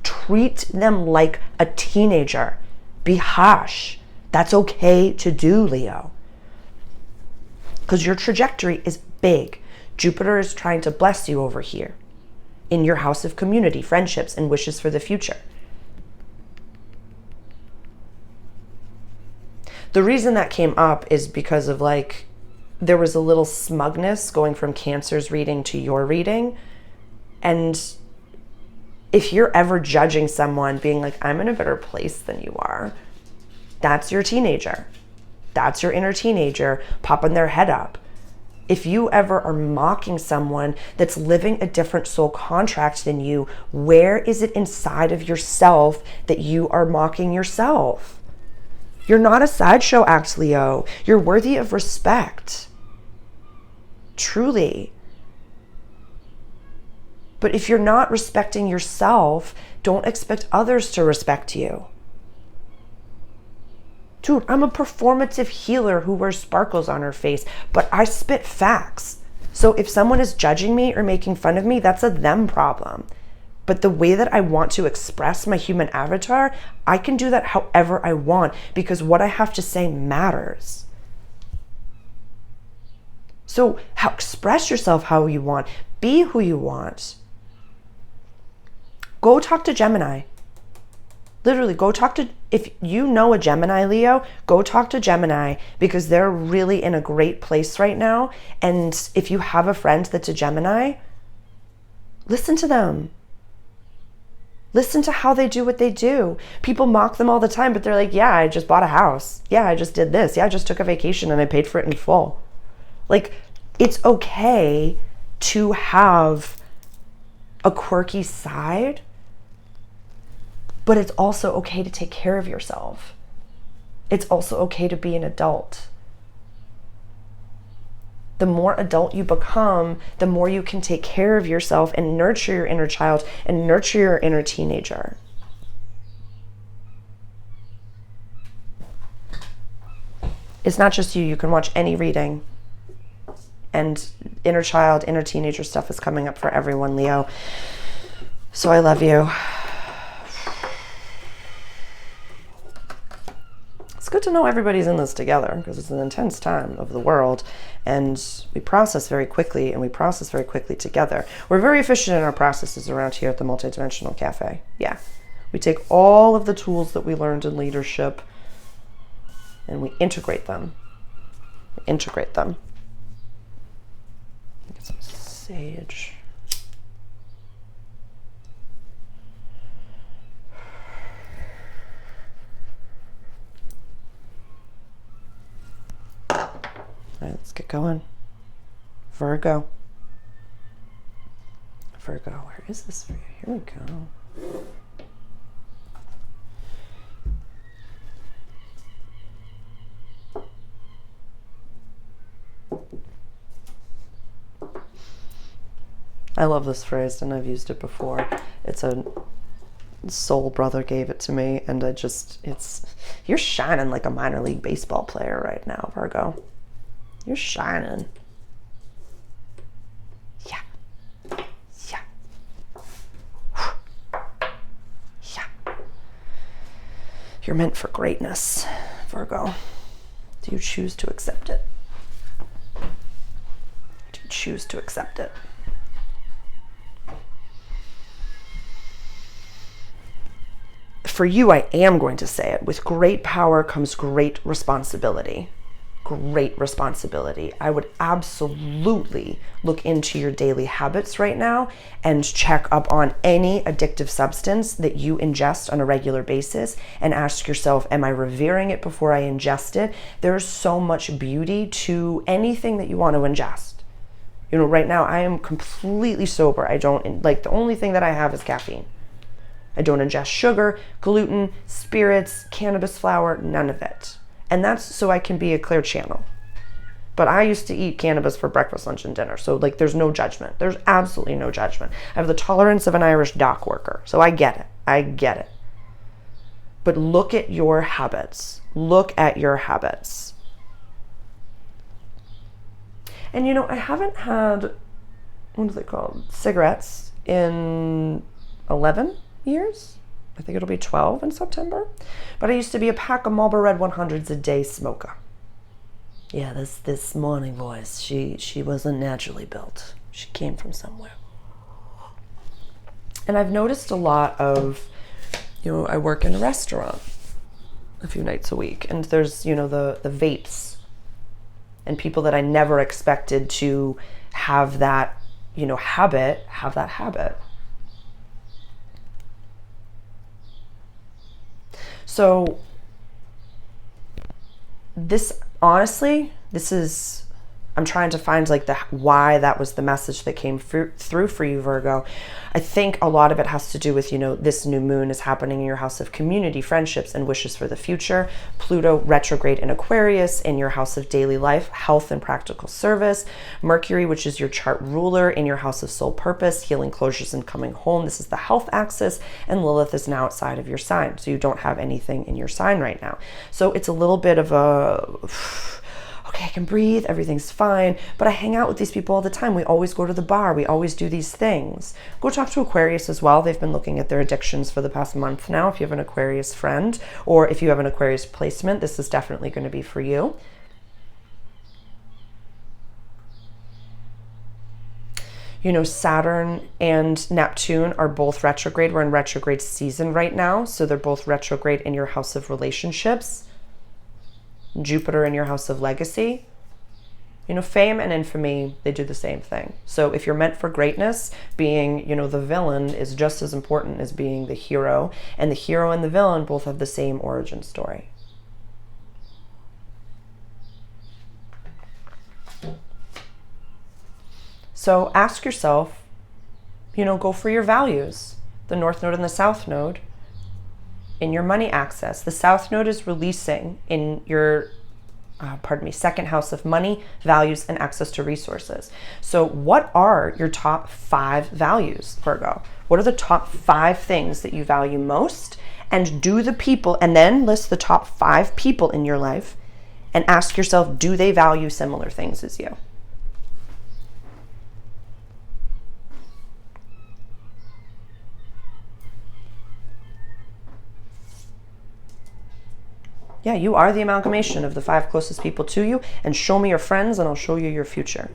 treat them like a teenager. Be harsh. That's okay to do, Leo. Because your trajectory is big. Jupiter is trying to bless you over here in your house of community, friendships, and wishes for the future. The reason that came up is because of there was a little smugness going from Cancer's reading to your reading. And if you're ever judging someone being like, I'm in a better place than you are, that's your teenager. That's your inner teenager popping their head up. If you ever are mocking someone that's living a different soul contract than you, where is it inside of yourself that you are mocking yourself? You're not a sideshow act, Leo. You're worthy of respect. Truly. But if you're not respecting yourself, don't expect others to respect you. Dude, I'm a performative healer who wears sparkles on her face, but I spit facts. So if someone is judging me or making fun of me, that's a them problem. But the way that I want to express my human avatar, I can do that however I want, because what I have to say matters. So express yourself how you want. Be who you want. Go talk to Gemini. Literally, go talk to, if you know a Gemini, Leo, go talk to Gemini, because they're really in a great place right now. And if you have a friend that's a Gemini, listen to them. Listen to how they do what they do. People mock them all the time, but they're like, yeah, I just bought a house. Yeah, I just did this. Yeah, I just took a vacation and I paid for it in full. Like, it's okay to have a quirky side, but it's also okay to take care of yourself. It's also okay to be an adult. The more adult you become, the more you can take care of yourself and nurture your inner child and nurture your inner teenager. It's not just you. You can watch any reading. And inner child, inner teenager stuff is coming up for everyone, Leo. So I love you. It's good to know everybody's in this together, because it's an intense time of the world, and we process very quickly, and we process very quickly together. We're very efficient in our processes around here at the Multidimensional Cafe. Yeah. We take all of the tools that we learned in leadership and we integrate them. Get some sage. All right, let's get going. Virgo. Virgo, where is this for you? Here we go. I love this phrase, and I've used it before. It's a soul brother gave it to me, and you're shining like a minor league baseball player right now, Virgo. You're shining. Yeah. Yeah. Yeah. You're meant for greatness, Virgo. Do you choose to accept it? Do you choose to accept it? For you, I am going to say it. With great power comes great responsibility. Great responsibility. I would absolutely look into your daily habits right now and check up on any addictive substance that you ingest on a regular basis and ask yourself, am I revering it before I ingest it? There's so much beauty to anything that you want to ingest. You know, right now I am completely sober. The only thing that I have is caffeine. I don't ingest sugar, gluten, spirits, cannabis flower, none of it. And that's so I can be a clear channel. But I used to eat cannabis for breakfast, lunch, and dinner. So there's no judgment. There's absolutely no judgment. I have the tolerance of an Irish dock worker. So I get it. But look at your habits. Look at your habits. And you know, I haven't had, what are they called? Cigarettes in 11 years. I think it'll be 12 in September. But I used to be a pack of Marlboro Red 100s a day smoker. Yeah, this morning voice, she wasn't naturally built. She came from somewhere. And I've noticed a lot of, I work in a restaurant a few nights a week, and there's, the vapes And people that I never expected to have that, you know, habit, have that habit. So this, honestly, this is, I'm trying to find like the why that was the message that came through for you, Virgo. I think a lot of it has to do with, you know, this new moon is happening in your house of community, friendships, and wishes for the future. Pluto retrograde in Aquarius in your house of daily life, health, and practical service. Mercury, which is your chart ruler, in your house of soul purpose, healing, closures, and coming home. This is the health axis, and Lilith is now outside of your sign. So you don't have anything in your sign right now. So it's a little bit of a... okay, I can breathe, everything's fine, but I hang out with these people all the time. We always go to the bar, we always do these things. Go talk to Aquarius as well. They've been looking at their addictions for the past month now. If you have an Aquarius friend, or if you have an Aquarius placement, this is definitely going to be for you. You know, Saturn and Neptune are both retrograde. We're in retrograde season right now, so they're both retrograde in your house of relationships. Jupiter in your house of legacy. You know, fame and infamy, they do the same thing. So if you're meant for greatness, being, you know, the villain is just as important as being the hero. And the hero and the villain both have the same origin story. So ask yourself, you know, go for your values. The North Node and the South Node in your money access. The South Node is releasing in your, second house of money, values, and access to resources. So what are your top 5 values, Virgo? What are the top 5 things that you value most? And do the people, and then list the top 5 people in your life and ask yourself, do they value similar things as you? Yeah, you are the amalgamation of the 5 closest people to you, and show me your friends and I'll show you your future.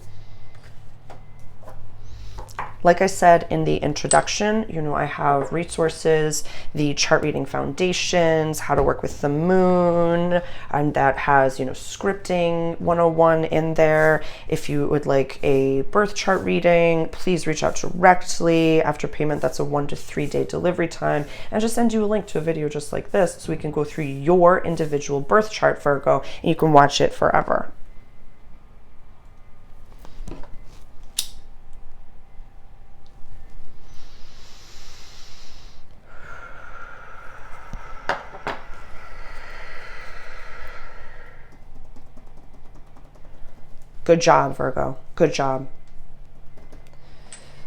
Like I said in the introduction, you know, I have resources, the chart reading foundations, how to work with the moon, and that has, you know, scripting 101 in there. If you would like a birth chart reading, please reach out directly. After payment, that's a 1 to 3 day delivery time, and just send you a link to a video just like this so we can go through your individual birth chart, Virgo, and you can watch it forever. Good job, Virgo. Good job.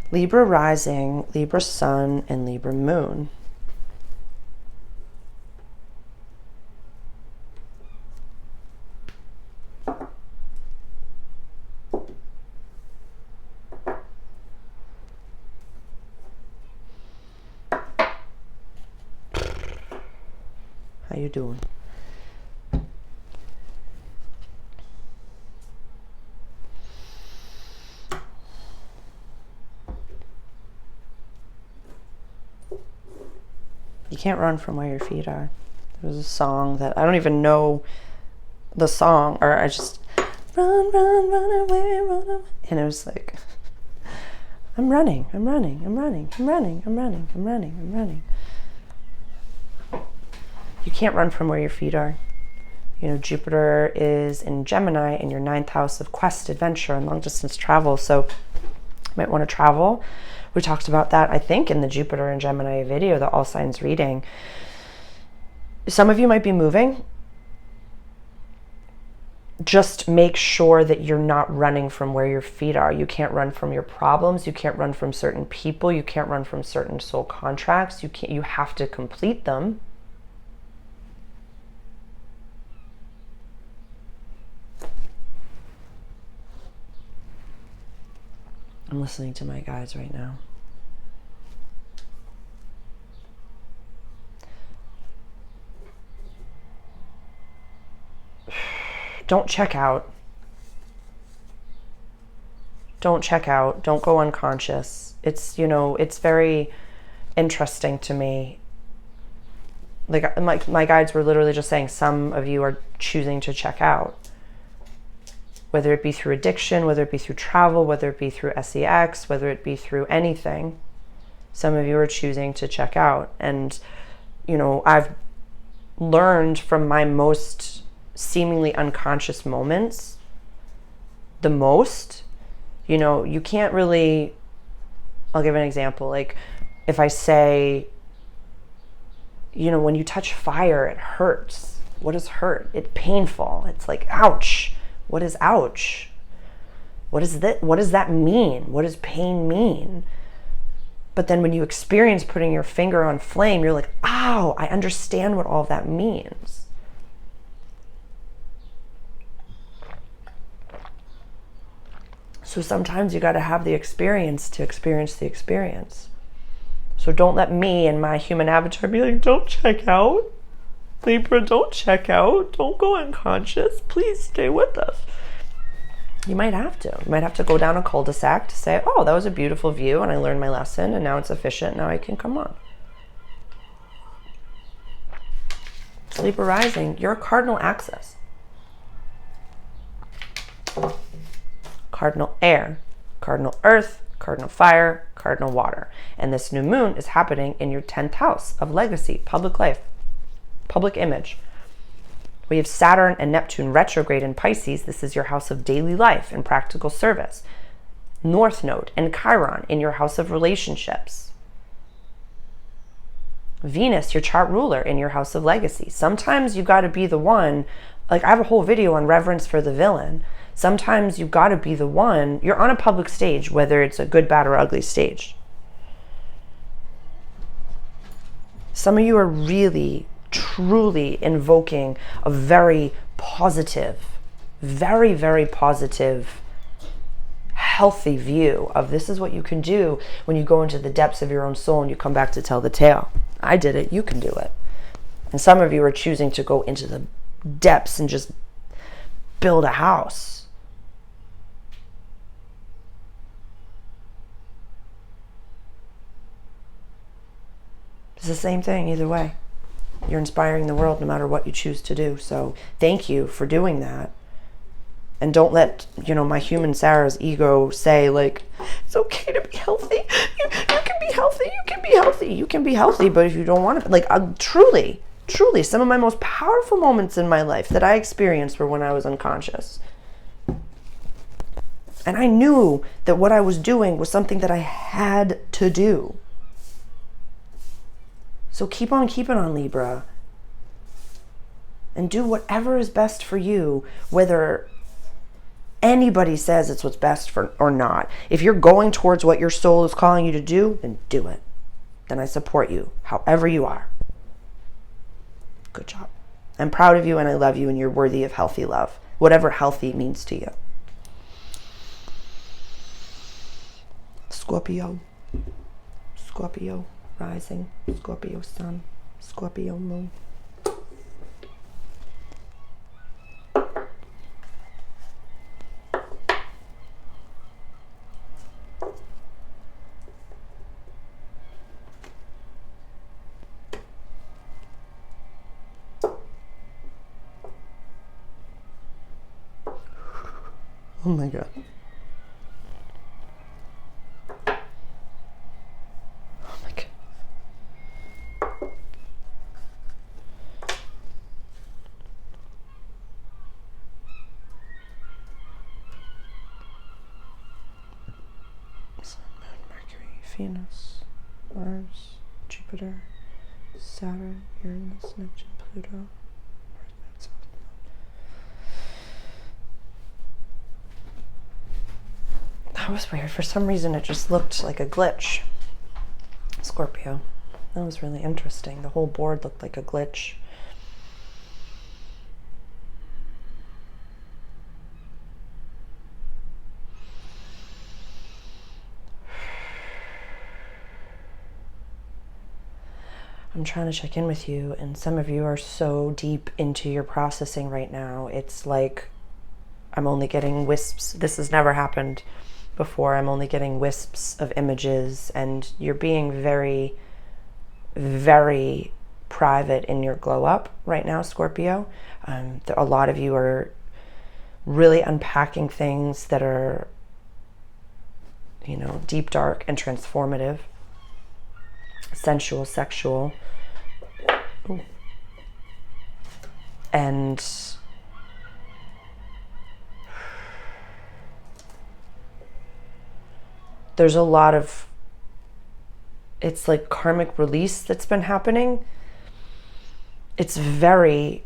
Libra rising, Libra sun, and Libra moon. How you doing? You can't run from where your feet are. There was a song that I don't even know the song, or I just run, run, run away, run away. And it was like, I'm running, I'm running, I'm running, I'm running, I'm running, I'm running, I'm running. You can't run from where your feet are. You know, Jupiter is in Gemini in your 9th house of quest, adventure, and long distance travel. So you might want to travel. We talked about that, I think, in the Jupiter and Gemini video, the all signs reading. Some of you might be moving. Just make sure that you're not running from where your feet are. You can't run from your problems. You can't run from certain people. You can't run from certain soul contracts. You have to complete them. I'm listening to my guides right now. Don't check out. Don't check out. Don't go unconscious. It's, you know, it's very interesting to me. Like my guides were literally just saying some of you are choosing to check out. whether it be through addiction, whether it be through travel, whether it be through sex, whether it be through anything. Some of you are choosing to check out. And, you know, I've learned from my most seemingly unconscious moments, the most, you know, you can't really, I'll give an example. Like if I say, you know, when you touch fire, it hurts. What is hurt? It's painful. It's like, ouch. What is ouch? What is that? What does that mean? What does pain mean? But then when you experience putting your finger on flame, you're like, ow, I understand what all that means. So sometimes you got to have the experience to experience the experience. So don't let me and my human avatar be like, don't check out. Libra, don't check out. Don't go unconscious. Please stay with us. You might have to. You might have to go down a cul-de-sac to say, oh, that was a beautiful view and I learned my lesson and now it's efficient. Now I can come on. Libra rising, you're a cardinal axis. Cardinal air, cardinal earth, cardinal fire, cardinal water. And this new moon is happening in your 10th house of legacy, public life, public image. We have Saturn and Neptune retrograde in Pisces. This is your house of daily life and practical service. North Node and Chiron in your house of relationships. Venus, your chart ruler, in your house of legacy. Sometimes you got to be the one, like I have a whole video on reverence for the villain. Sometimes you got to be the one, you're on a public stage, whether it's a good, bad, or ugly stage. Some of you are really, truly invoking a very positive, very, very positive, healthy view of this is what you can do when you go into the depths of your own soul and you come back to tell the tale. I did it, you can do it. And some of you are choosing to go into the depths and just build a house. It's the same thing either way. You're inspiring the world no matter what you choose to do. So thank you for doing that. And don't let, you know, my human Sarah's ego say like, it's okay to be healthy. You can be healthy. You can be healthy. You can be healthy. But if you don't want to, like truly, some of my most powerful moments in my life that I experienced were when I was unconscious. And I knew that what I was doing was something that I had to do. So keep on keeping on, Libra. And do whatever is best for you, whether anybody says it's what's best for or not. If you're going towards what your soul is calling you to do, then do it. Then I support you, however you are. Good job. I'm proud of you and I love you and you're worthy of healthy love, whatever healthy means to you. Scorpio. Scorpio rising, Scorpio sun, Scorpio moon. Oh my God. Venus, Mars, Jupiter, Saturn, Uranus, Neptune, Pluto. That was weird. For some reason, it just looked like a glitch. Scorpio. That was really interesting. The whole board looked like a glitch. I'm trying to check in with you, and some of you are so deep into your processing right now. It's like I'm only getting wisps. This has never happened before. I'm only getting wisps of images, and you're being very, very private in your glow up right now, Scorpio. A lot of you are really unpacking things that are, you know, deep, dark, and transformative, sensual, sexual. Ooh. And there's a lot of, it's like karmic release that's been happening. It's very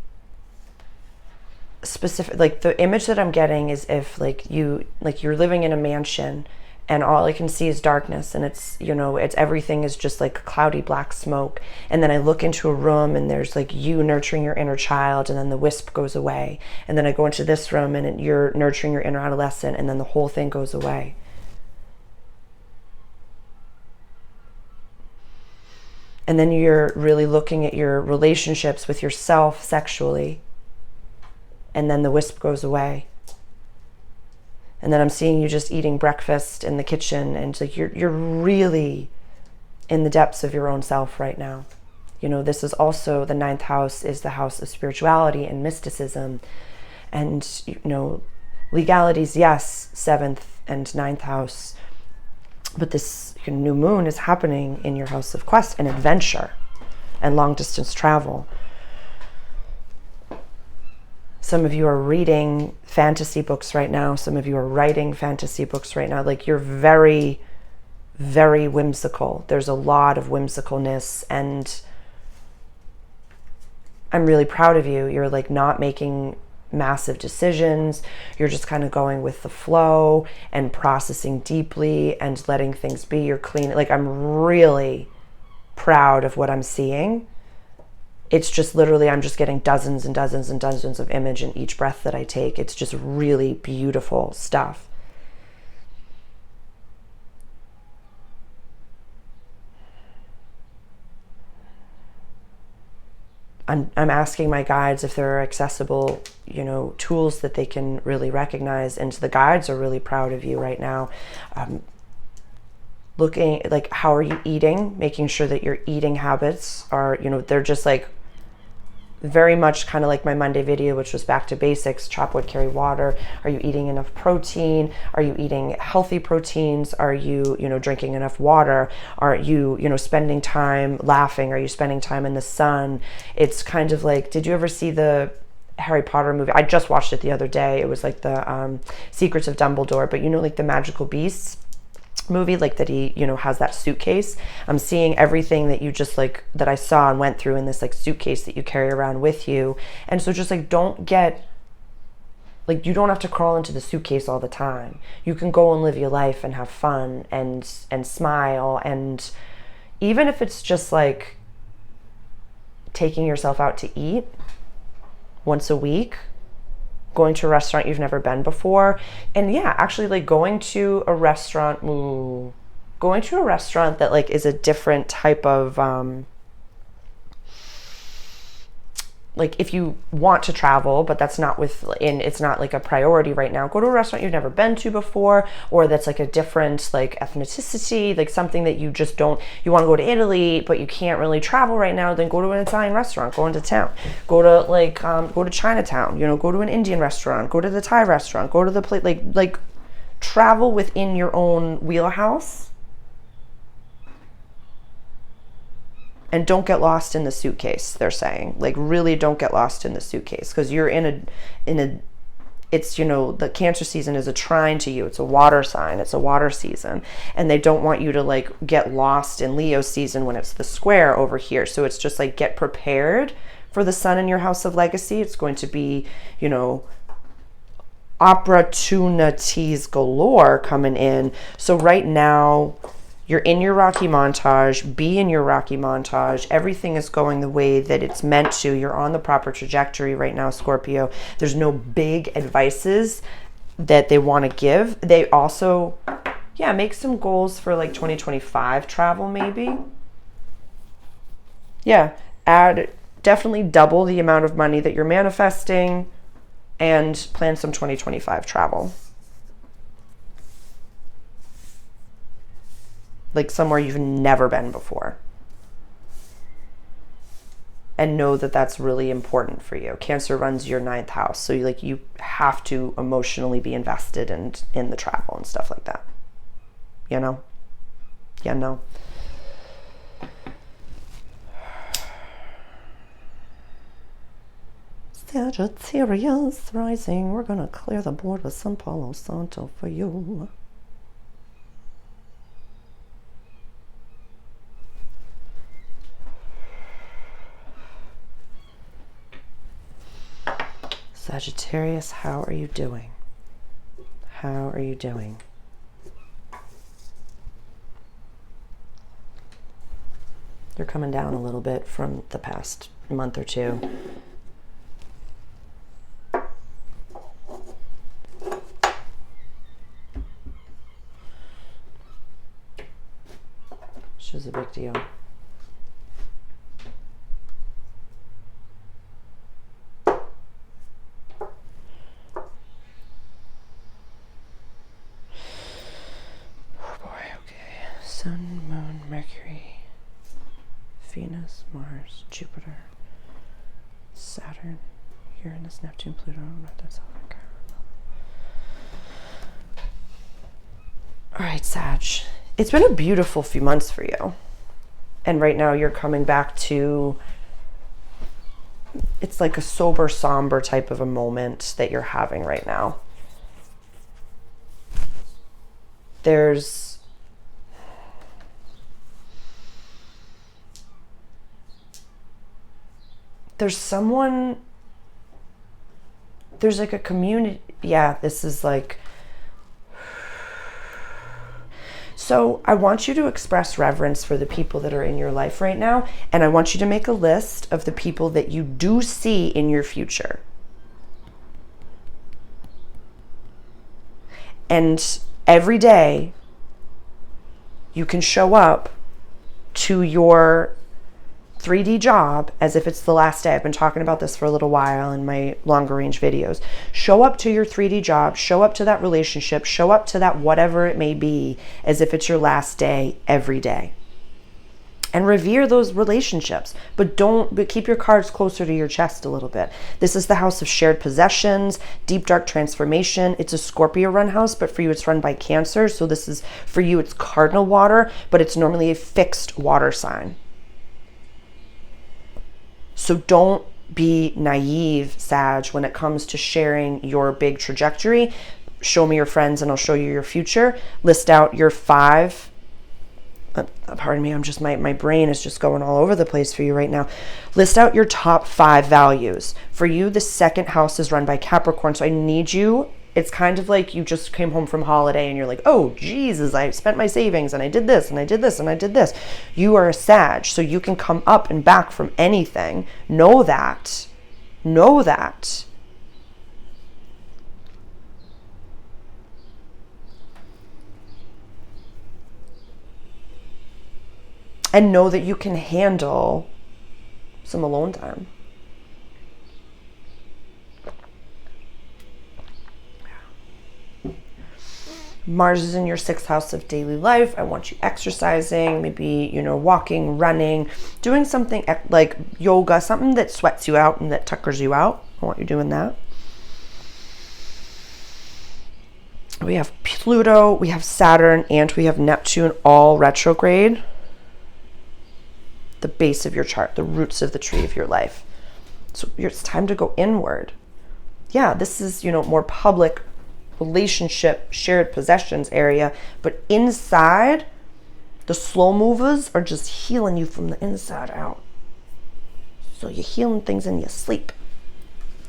specific. Like the image that I'm getting is if like you're living in a mansion and all I can see is darkness, and it's, you know, it's everything is just like cloudy black smoke, and then I look into a room and there's like you nurturing your inner child, and then the wisp goes away, and then I go into this room and you're nurturing your inner adolescent, and then the whole thing goes away. And then you're really looking at your relationships with yourself sexually, and then the wisp goes away. And then I'm seeing you just eating breakfast in the kitchen, and like you're really in the depths of your own self right now. You know, this is also, the 9th house is the house of spirituality and mysticism. And, you know, legalities, yes, 7th and 9th house. But this new moon is happening in your house of quest and adventure and long distance travel. Some of you are reading fantasy books right now. Some of you are writing fantasy books right now. Like you're very, very whimsical. There's a lot of whimsicalness, and I'm really proud of you. You're like not making massive decisions. You're just kind of going with the flow and processing deeply and letting things be. You're clean. Like I'm really proud of what I'm seeing. It's just literally, I'm just getting dozens and dozens and dozens of image in each breath that I take. It's just really beautiful stuff. I'm asking my guides if there are accessible, you know, tools that they can really recognize. And the guides are really proud of you right now. Looking like, how are you eating? Making sure that your eating habits are, you know, they're just like very much kind of like my Monday video, which was back to basics: chop wood, carry water. Are you eating enough protein? Are you eating healthy proteins? Are you, you know, drinking enough water? Are you, you know, spending time laughing? Are you spending time in the sun? It's kind of like, did you ever see the Harry Potter movie? I just watched it the other day. It was like the Secrets of Dumbledore, but you know, like the Magical Beasts movie, like that he, you know, has that suitcase. I'm seeing everything that you just like, that I saw and went through in this like suitcase that you carry around with you. And so just like, don't get, like, you don't have to crawl into the suitcase all the time. You can go and live your life and have fun and smile. And even if it's just like taking yourself out to eat once a week, going to a restaurant you've never been before. And yeah, actually like going to a restaurant that like is a different type of, like if you want to travel, but that's not it's not like a priority right now, go to a restaurant you've never been to before, or that's like a different like ethnicity, like something that you just don't, you want to go to Italy, but you can't really travel right now, then go to an Italian restaurant, go into town, go to like, go to Chinatown, you know, go to an Indian restaurant, go to the Thai restaurant, go to the place, like travel within your own wheelhouse. And don't get lost in the suitcase, they're saying. Like really don't get lost in the suitcase, because you're in a, it's, you know, the Cancer season is a trine to you. It's a water sign. It's a water season. And they don't want you to like get lost in Leo season when it's the square over here. So it's just like, get prepared for the sun in your house of legacy. It's going to be, you know, opportunities galore coming in. So right now, you're in your Rocky montage. Be in your Rocky montage. Everything is going the way that it's meant to. You're on the proper trajectory right now, Scorpio. There's no big advices that they want to give. They also, yeah, make some goals for like 2025 travel maybe. Yeah, definitely double the amount of money that you're manifesting and plan some 2025 travel. Like somewhere you've never been before. and know that that's really important for you. Cancer runs your 9th house. So you have to emotionally be invested in the travel and stuff like that. You know? Yeah, no. Sagittarius rising. We're going to clear the board with some Palo Santo for you. Sagittarius, how are you doing? How are you doing? You're coming down a little bit from the past month or two. Which is a big deal. Sun, Moon, Mercury, Venus, Mars, Jupiter, Saturn, Uranus, Neptune, Pluto, North, South, and All right, Sag. It's been a beautiful few months for you. And right now you're coming back to, it's like a sober, somber type of a moment that you're having right now. There's someone, there's like a community. Yeah, this is like, so I want you to express reverence for the people that are in your life right now. And I want you to make a list of the people that you do see in your future. And every day you can show up to your 3D job as if it's the last day. I've been talking about this for a little while in my longer range videos. Show up to your 3D job, show up to that relationship, show up to that whatever it may be as if it's your last day every day. And revere those relationships, but keep your cards closer to your chest a little bit. This is the house of shared possessions, deep dark transformation. It's a Scorpio run house, but for you it's run by Cancer. So this is, for you it's cardinal water, but it's normally a fixed water sign. So don't be naive, Sag, when it comes to sharing your big trajectory. Show me your friends and I'll show you your future. List out your 5. Pardon me, my brain is just going all over the place for you right now. List out your top 5 values. For you, the 2nd house is run by Capricorn. So I need you. It's kind of like you just came home from holiday and you're like, oh, Jesus, I spent my savings and I did this and I did this and I did this. You are a Sag, so you can come up and back from anything. Know that. Know that. And know that you can handle some alone time. Mars is in your 6th house of daily life. I want you exercising, maybe, walking, running, doing something like yoga, something that sweats you out and that tuckers you out. I want you doing that. We have Pluto, we have Saturn, and we have Neptune all retrograde. The base of your chart, the roots of the tree of your life. So it's time to go inward. Yeah, this is, more public relationship, shared possessions area, but inside, the slow movers are just healing you from the inside out. So you're healing things in your sleep.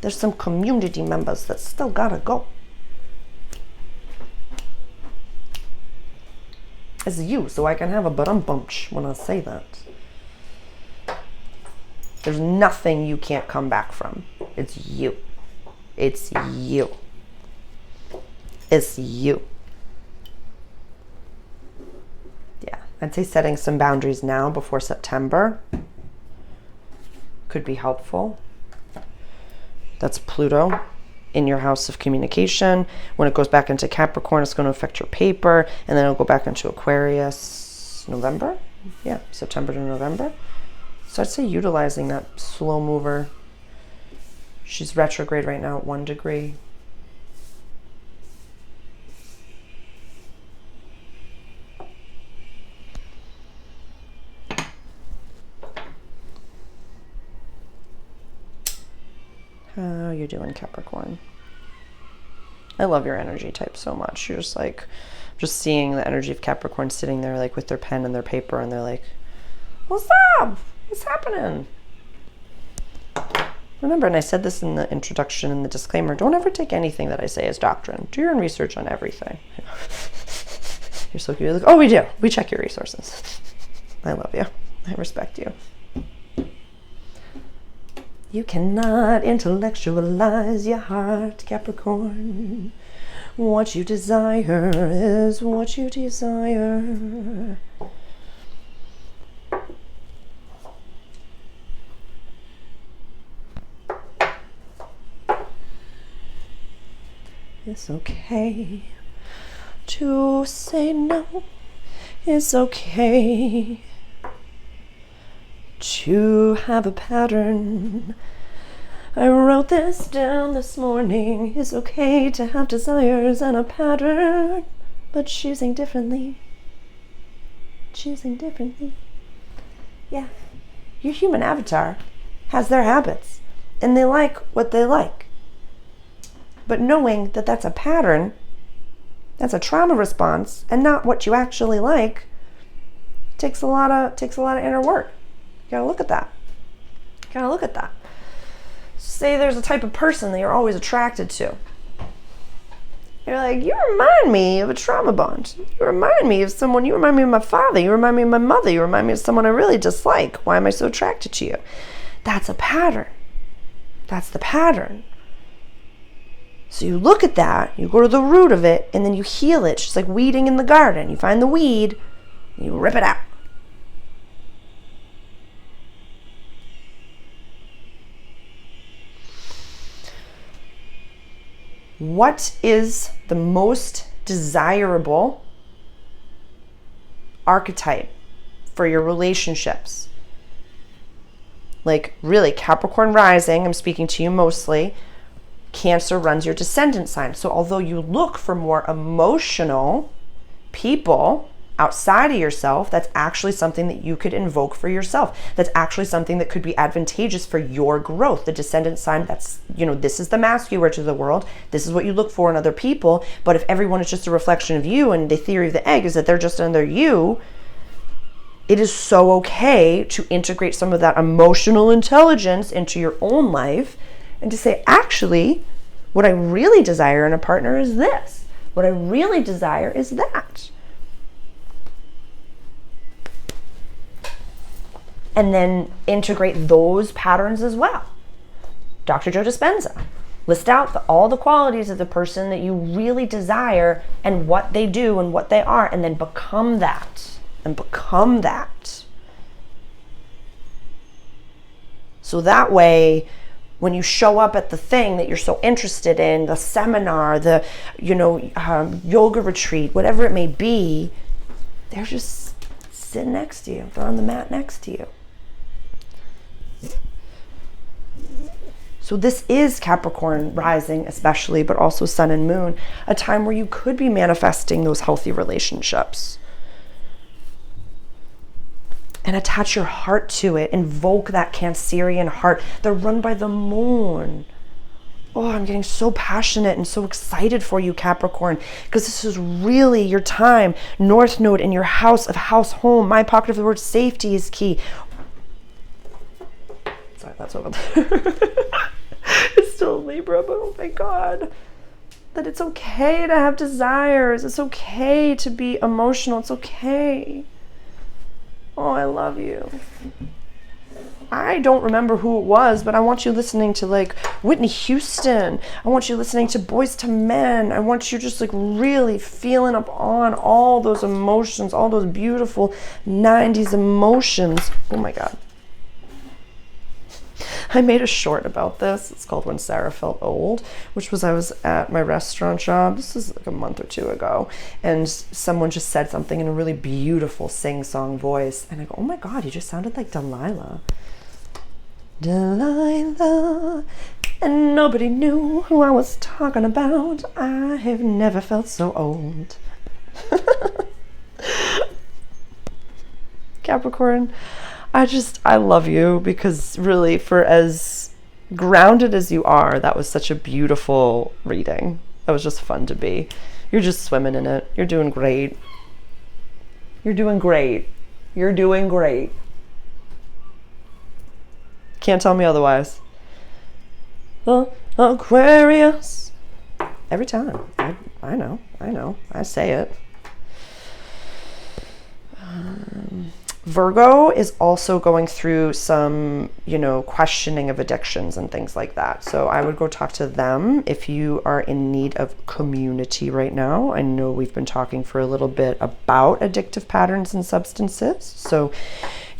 There's some community members that still gotta go. It's you, so I can have a ba-dum-bumch when I say that. There's nothing you can't come back from. It's you. It's you. It's you. Yeah, I'd say setting some boundaries now before September could be helpful. That's Pluto in your house of communication. When it goes back into Capricorn, it's going to affect your paper, and then it'll go back into Aquarius November. Yeah, September to November. So I'd say utilizing that slow mover. She's retrograde right now at 1 degree. How you doing, Capricorn? I love your energy type so much. You're just like, just seeing the energy of Capricorn sitting there like with their pen and their paper, and they're like, what's up? What's happening? Remember, and I said this in the introduction and the disclaimer, don't ever take anything that I say as doctrine. Do your own research on everything. You're so cute. You're like, oh, we do. We check your resources. I love you. I respect you. You cannot intellectualize your heart, Capricorn. What you desire is what you desire. It's okay to say no. It's okay to have a pattern. I wrote this down this morning. It's okay to have desires and a pattern, but choosing differently. Choosing differently. Yeah. Your human avatar has their habits, and they like what they like. But knowing that that's a pattern, that's a trauma response, and not what you actually like, takes a lot of inner work. You gotta look at that. You gotta look at that. Say there's a type of person that you're always attracted to. You're like, you remind me of a trauma bond. You remind me of someone, you remind me of my father, you remind me of my mother, you remind me of someone I really dislike. Why am I so attracted to you? That's a pattern. That's the pattern. So you look at that, you go to the root of it, and then you heal it. It's just like weeding in the garden. You find the weed, and you rip it out. What is the most desirable archetype for your relationships? Like really, Capricorn rising, I'm speaking to you mostly. Cancer runs your descendant sign. So although you look for more emotional people outside of yourself, that's actually something that you could invoke for yourself. That's actually something that could be advantageous for your growth. The descendant sign, that's, you know, this is the mask you wear to the world. This is what you look for in other people. But if everyone is just a reflection of you, and the theory of the egg is that they're just another you, it is so okay to integrate some of that emotional intelligence into your own life and to say, actually, what I really desire in a partner is this. What I really desire is that. And then integrate those patterns as well. Dr. Joe Dispenza. List out all the qualities of the person that you really desire and what they do and what they are, and then become that. And become that. So that way, when you show up at the thing that you're so interested in, the seminar, the, yoga retreat, whatever it may be, they're just sitting next to you. They're on the mat next to you. So this is Capricorn rising especially, but also sun and moon, a time where you could be manifesting those healthy relationships. And attach your heart to it. Invoke that Cancerian heart. They're run by the moon. Oh, I'm getting so passionate and so excited for you, Capricorn, because this is really your time. North node in your house of house home. My pocket of the word safety is key. Sorry, that's over there. It's still Libra, but oh my God. That it's okay to have desires. It's okay to be emotional. It's okay. Oh, I love you. I don't remember who it was, but I want you listening to like Whitney Houston. I want you listening to Boys to Men. I want you just like really feeling up on all those emotions, all those beautiful 90s emotions. Oh my God. I made a short about this. It's called When Sarah Felt Old, which was, I was at my restaurant job. This is like a month or two ago. And someone just said something in a really beautiful sing-song voice. And I go, oh my God, you just sounded like Delilah. Delilah, and nobody knew who I was talking about. I have never felt so old. Capricorn, I love you, because really, for as grounded as you are, that was such a beautiful reading. That was just fun to be. You're just swimming in it. You're doing great. You're doing great. You're doing great. Can't tell me otherwise. Aquarius. Every time. I know. I say it. Virgo is also going through some, questioning of addictions and things like that. So I would go talk to them if you are in need of community right now. I know we've been talking for a little bit about addictive patterns and substances. So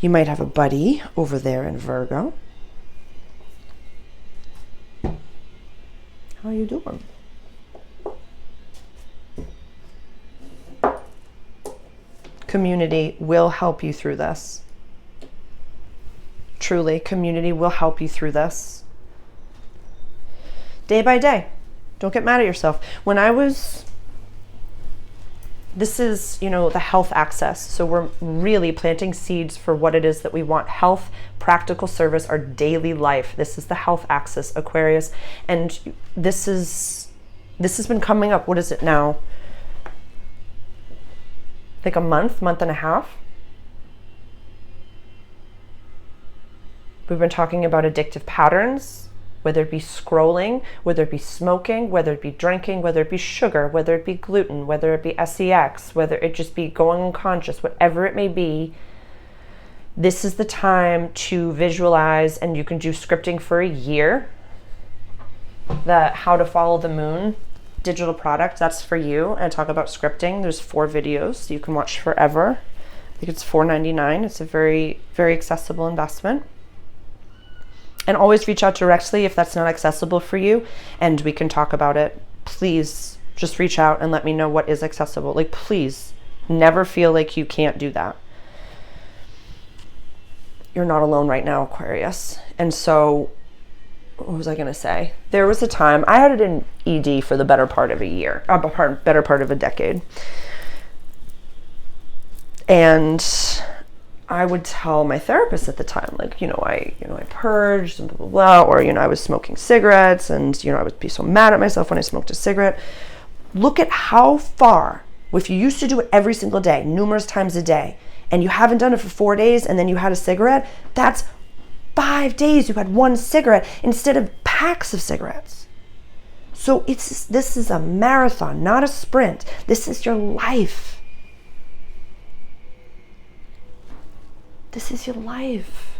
you might have a buddy over there in Virgo. How you doing? Community will help you through this. Truly, community will help you through this. Day by day. Don't get mad at yourself. This is, the health access. So we're really planting seeds for what it is that we want. Health, practical service, our daily life. This is the health axis, Aquarius. And this has been coming up. What is it now? Like a month and a half. We've been talking about addictive patterns, whether it be scrolling, whether it be smoking, whether it be drinking, whether it be sugar, whether it be gluten, whether it be sex, whether it just be going unconscious, whatever it may be. This is the time to visualize, and you can do scripting for a year. The How to Follow the Moon digital product, that's for you. And I talk about scripting. There's 4 videos you can watch forever. I think it's $4.99. It's a very, very accessible investment. And always reach out directly if that's not accessible for you, and we can talk about it. Please just reach out and let me know what is accessible. Like, please never feel like you can't do that. You're not alone right now, Aquarius. And so, what was I going to say? There was a time, I had it in ED for the better part of a year, better part of a decade. And I would tell my therapist at the time, like, I purged and blah, blah, blah, or, I was smoking cigarettes, and, I would be so mad at myself when I smoked a cigarette. Look at how far, if you used to do it every single day, numerous times a day, and you haven't done it for 4 days, and then you had a cigarette, that's 5 days you had 1 cigarette instead of packs of cigarettes. So this is a marathon, not a sprint. This is your life. This is your life.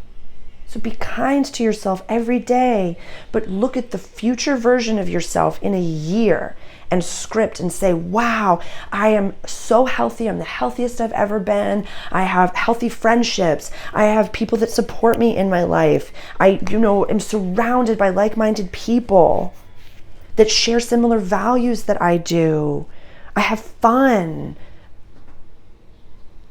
So be kind to yourself every day, but look at the future version of yourself in a year and script and say, wow, I am so healthy. I'm the healthiest I've ever been. I have healthy friendships. I have people that support me in my life. I, am surrounded by like-minded people that share similar values that I do. I have fun.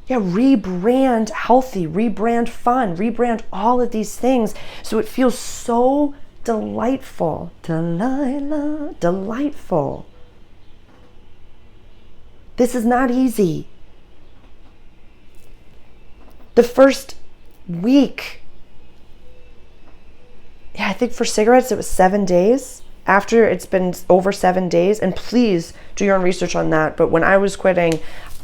Yeah, rebrand healthy, rebrand fun, rebrand all of these things so it feels so delightful. Delilah, delightful. This is not easy. The first week, I think for cigarettes it was 7 days. After it's been over 7 days, and please do your own research on that, but when I was quitting,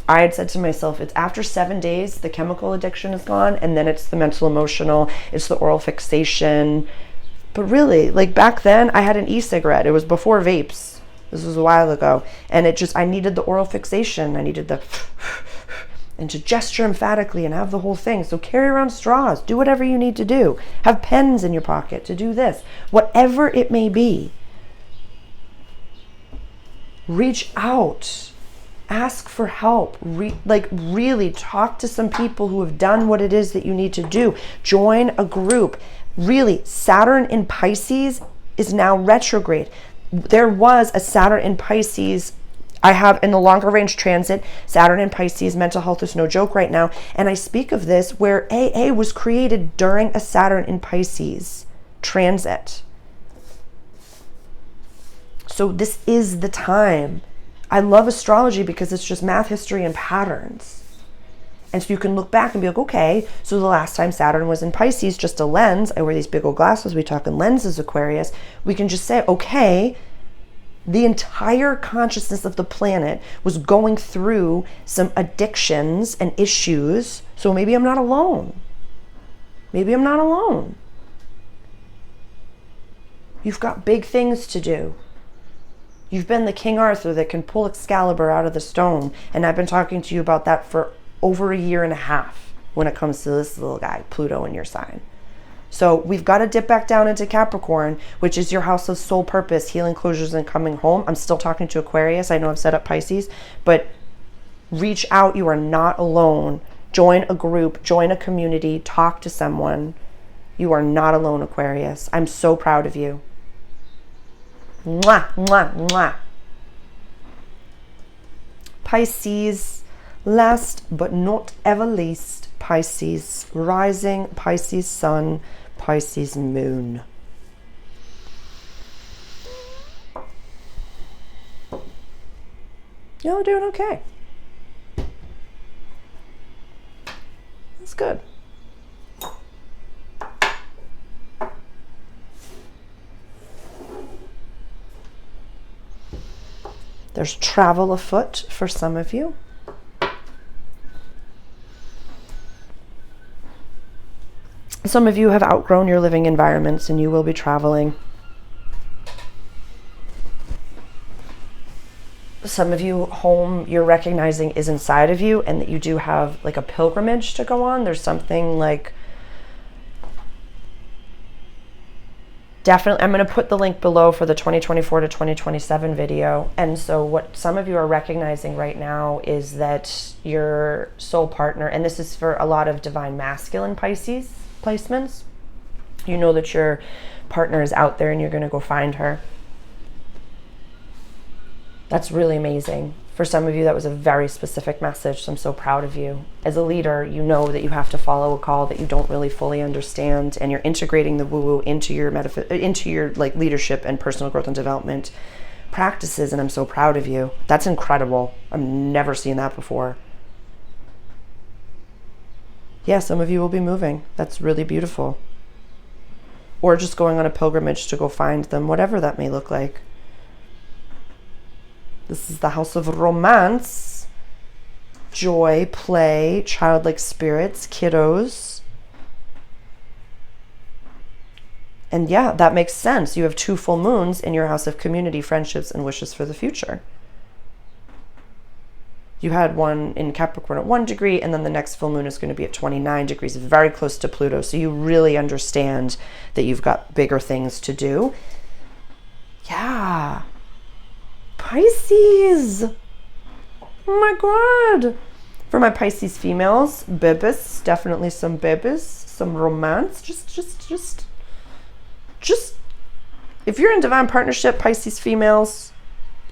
I had said to myself, it's after 7 days, the chemical addiction is gone, and then it's the mental, emotional, it's the oral fixation. But really, like back then, I had an e-cigarette. It was before vapes. This was a while ago. And I needed the oral fixation. I needed the, and to gesture emphatically and have the whole thing. So carry around straws. Do whatever you need to do. Have pens in your pocket to do this. Whatever it may be. Reach out. Ask for help. Really talk to some people who have done what it is that you need to do. Join a group. really, Saturn in Pisces is now retrograde. There was a Saturn in Pisces. I have in the longer range transit, Saturn in Pisces, mental health is no joke right now. And I speak of this where AA was created during a Saturn in Pisces transit. So this is the time. I love astrology because it's just math, history, and patterns. And so you can look back and be like, okay, so the last time Saturn was in Pisces, just a lens. I wear these big old glasses. We talk in lenses, Aquarius. We can just say, okay, the entire consciousness of the planet was going through some addictions and issues. So maybe I'm not alone. Maybe I'm not alone. You've got big things to do. You've been the King Arthur that can pull Excalibur out of the stone. And I've been talking to you about that for over a year and a half when it comes to this little guy, Pluto in your sign. So we've got to dip back down into Capricorn, which is your house of soul purpose, healing, closures, and coming home. I'm still talking to Aquarius. I know I've set up Pisces, but reach out. You are not alone. Join a group, join a community, talk to someone. You are not alone, Aquarius. I'm so proud of you. Mwah, mwah, mwah. Pisces. Last but not ever least, Pisces rising, Pisces sun, Pisces moon. Y'all are doing okay. That's good. There's travel afoot for some of you. Some of you have outgrown your living environments and you will be traveling. Some of you, home you're recognizing is inside of you and that you do have like a pilgrimage to go on. There's something like, definitely, I'm going to put the link below for the 2024 to 2027 video. And so what some of you are recognizing right now is that your soul partner, and this is for a lot of divine masculine Pisces placements, you know that your partner is out there and you're going to go find her. That's really amazing. For some of you, that was a very specific message, so I'm so proud of you. As a leader, you know that you have to follow a call that you don't really fully understand, and you're integrating the woo-woo into your like leadership and personal growth and development practices, and I'm so proud of you. That's incredible. I've never seen that before. Yeah, some of you will be moving. That's really beautiful. Or just going on a pilgrimage to go find them, whatever that may look like. This is the house of romance, joy, play, childlike spirits, kiddos. And yeah, that makes sense. You have 2 full moons in your house of community, friendships, and wishes for the future. You had one in Capricorn at 1 degree, and then the next full moon is going to be at 29 degrees, very close to Pluto. So you really understand that you've got bigger things to do. Yeah. Pisces. Oh my God. For my Pisces females, babies, definitely some babies, some romance. Just, if you're in divine partnership, Pisces females,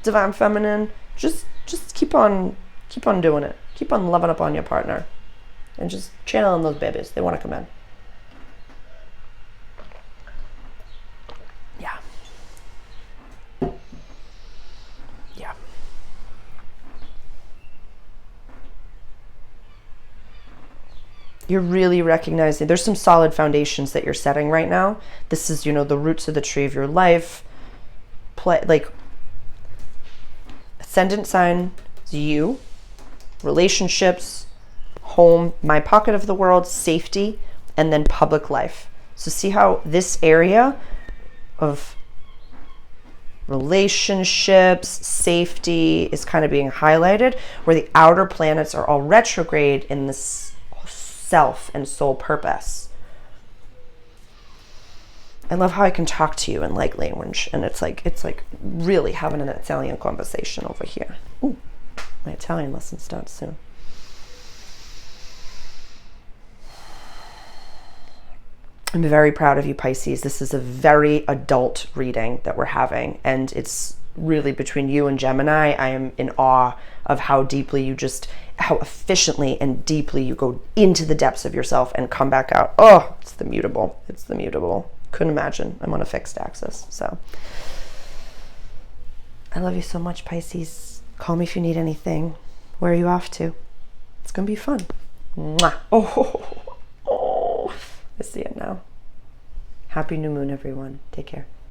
divine feminine, just keep on doing it. Keep on loving up on your partner and just channeling those babies. They want to come in. Yeah. Yeah. You're really recognizing there's some solid foundations that you're setting right now. This is, the roots of the tree of your life. Like ascendant sign is you. Relationships, home, my pocket of the world, safety, and then public life. So see how this area of relationships, safety is kind of being highlighted, where the outer planets are all retrograde in this self and soul purpose. I love how I can talk to you in light language, and it's like really having an Italian conversation over here. Ooh. My Italian lesson starts soon. I'm very proud of you, Pisces. This is a very adult reading that we're having, and it's really between you and Gemini. I am in awe of how deeply you how efficiently and deeply you go into the depths of yourself and come back out. Oh, it's the mutable. It's the mutable. Couldn't imagine. I'm on a fixed axis. So I love you so much, Pisces. Call me if you need anything. Where are you off to? It's going to be fun. Mwah. Oh, I see it now. Happy new moon, everyone. Take care.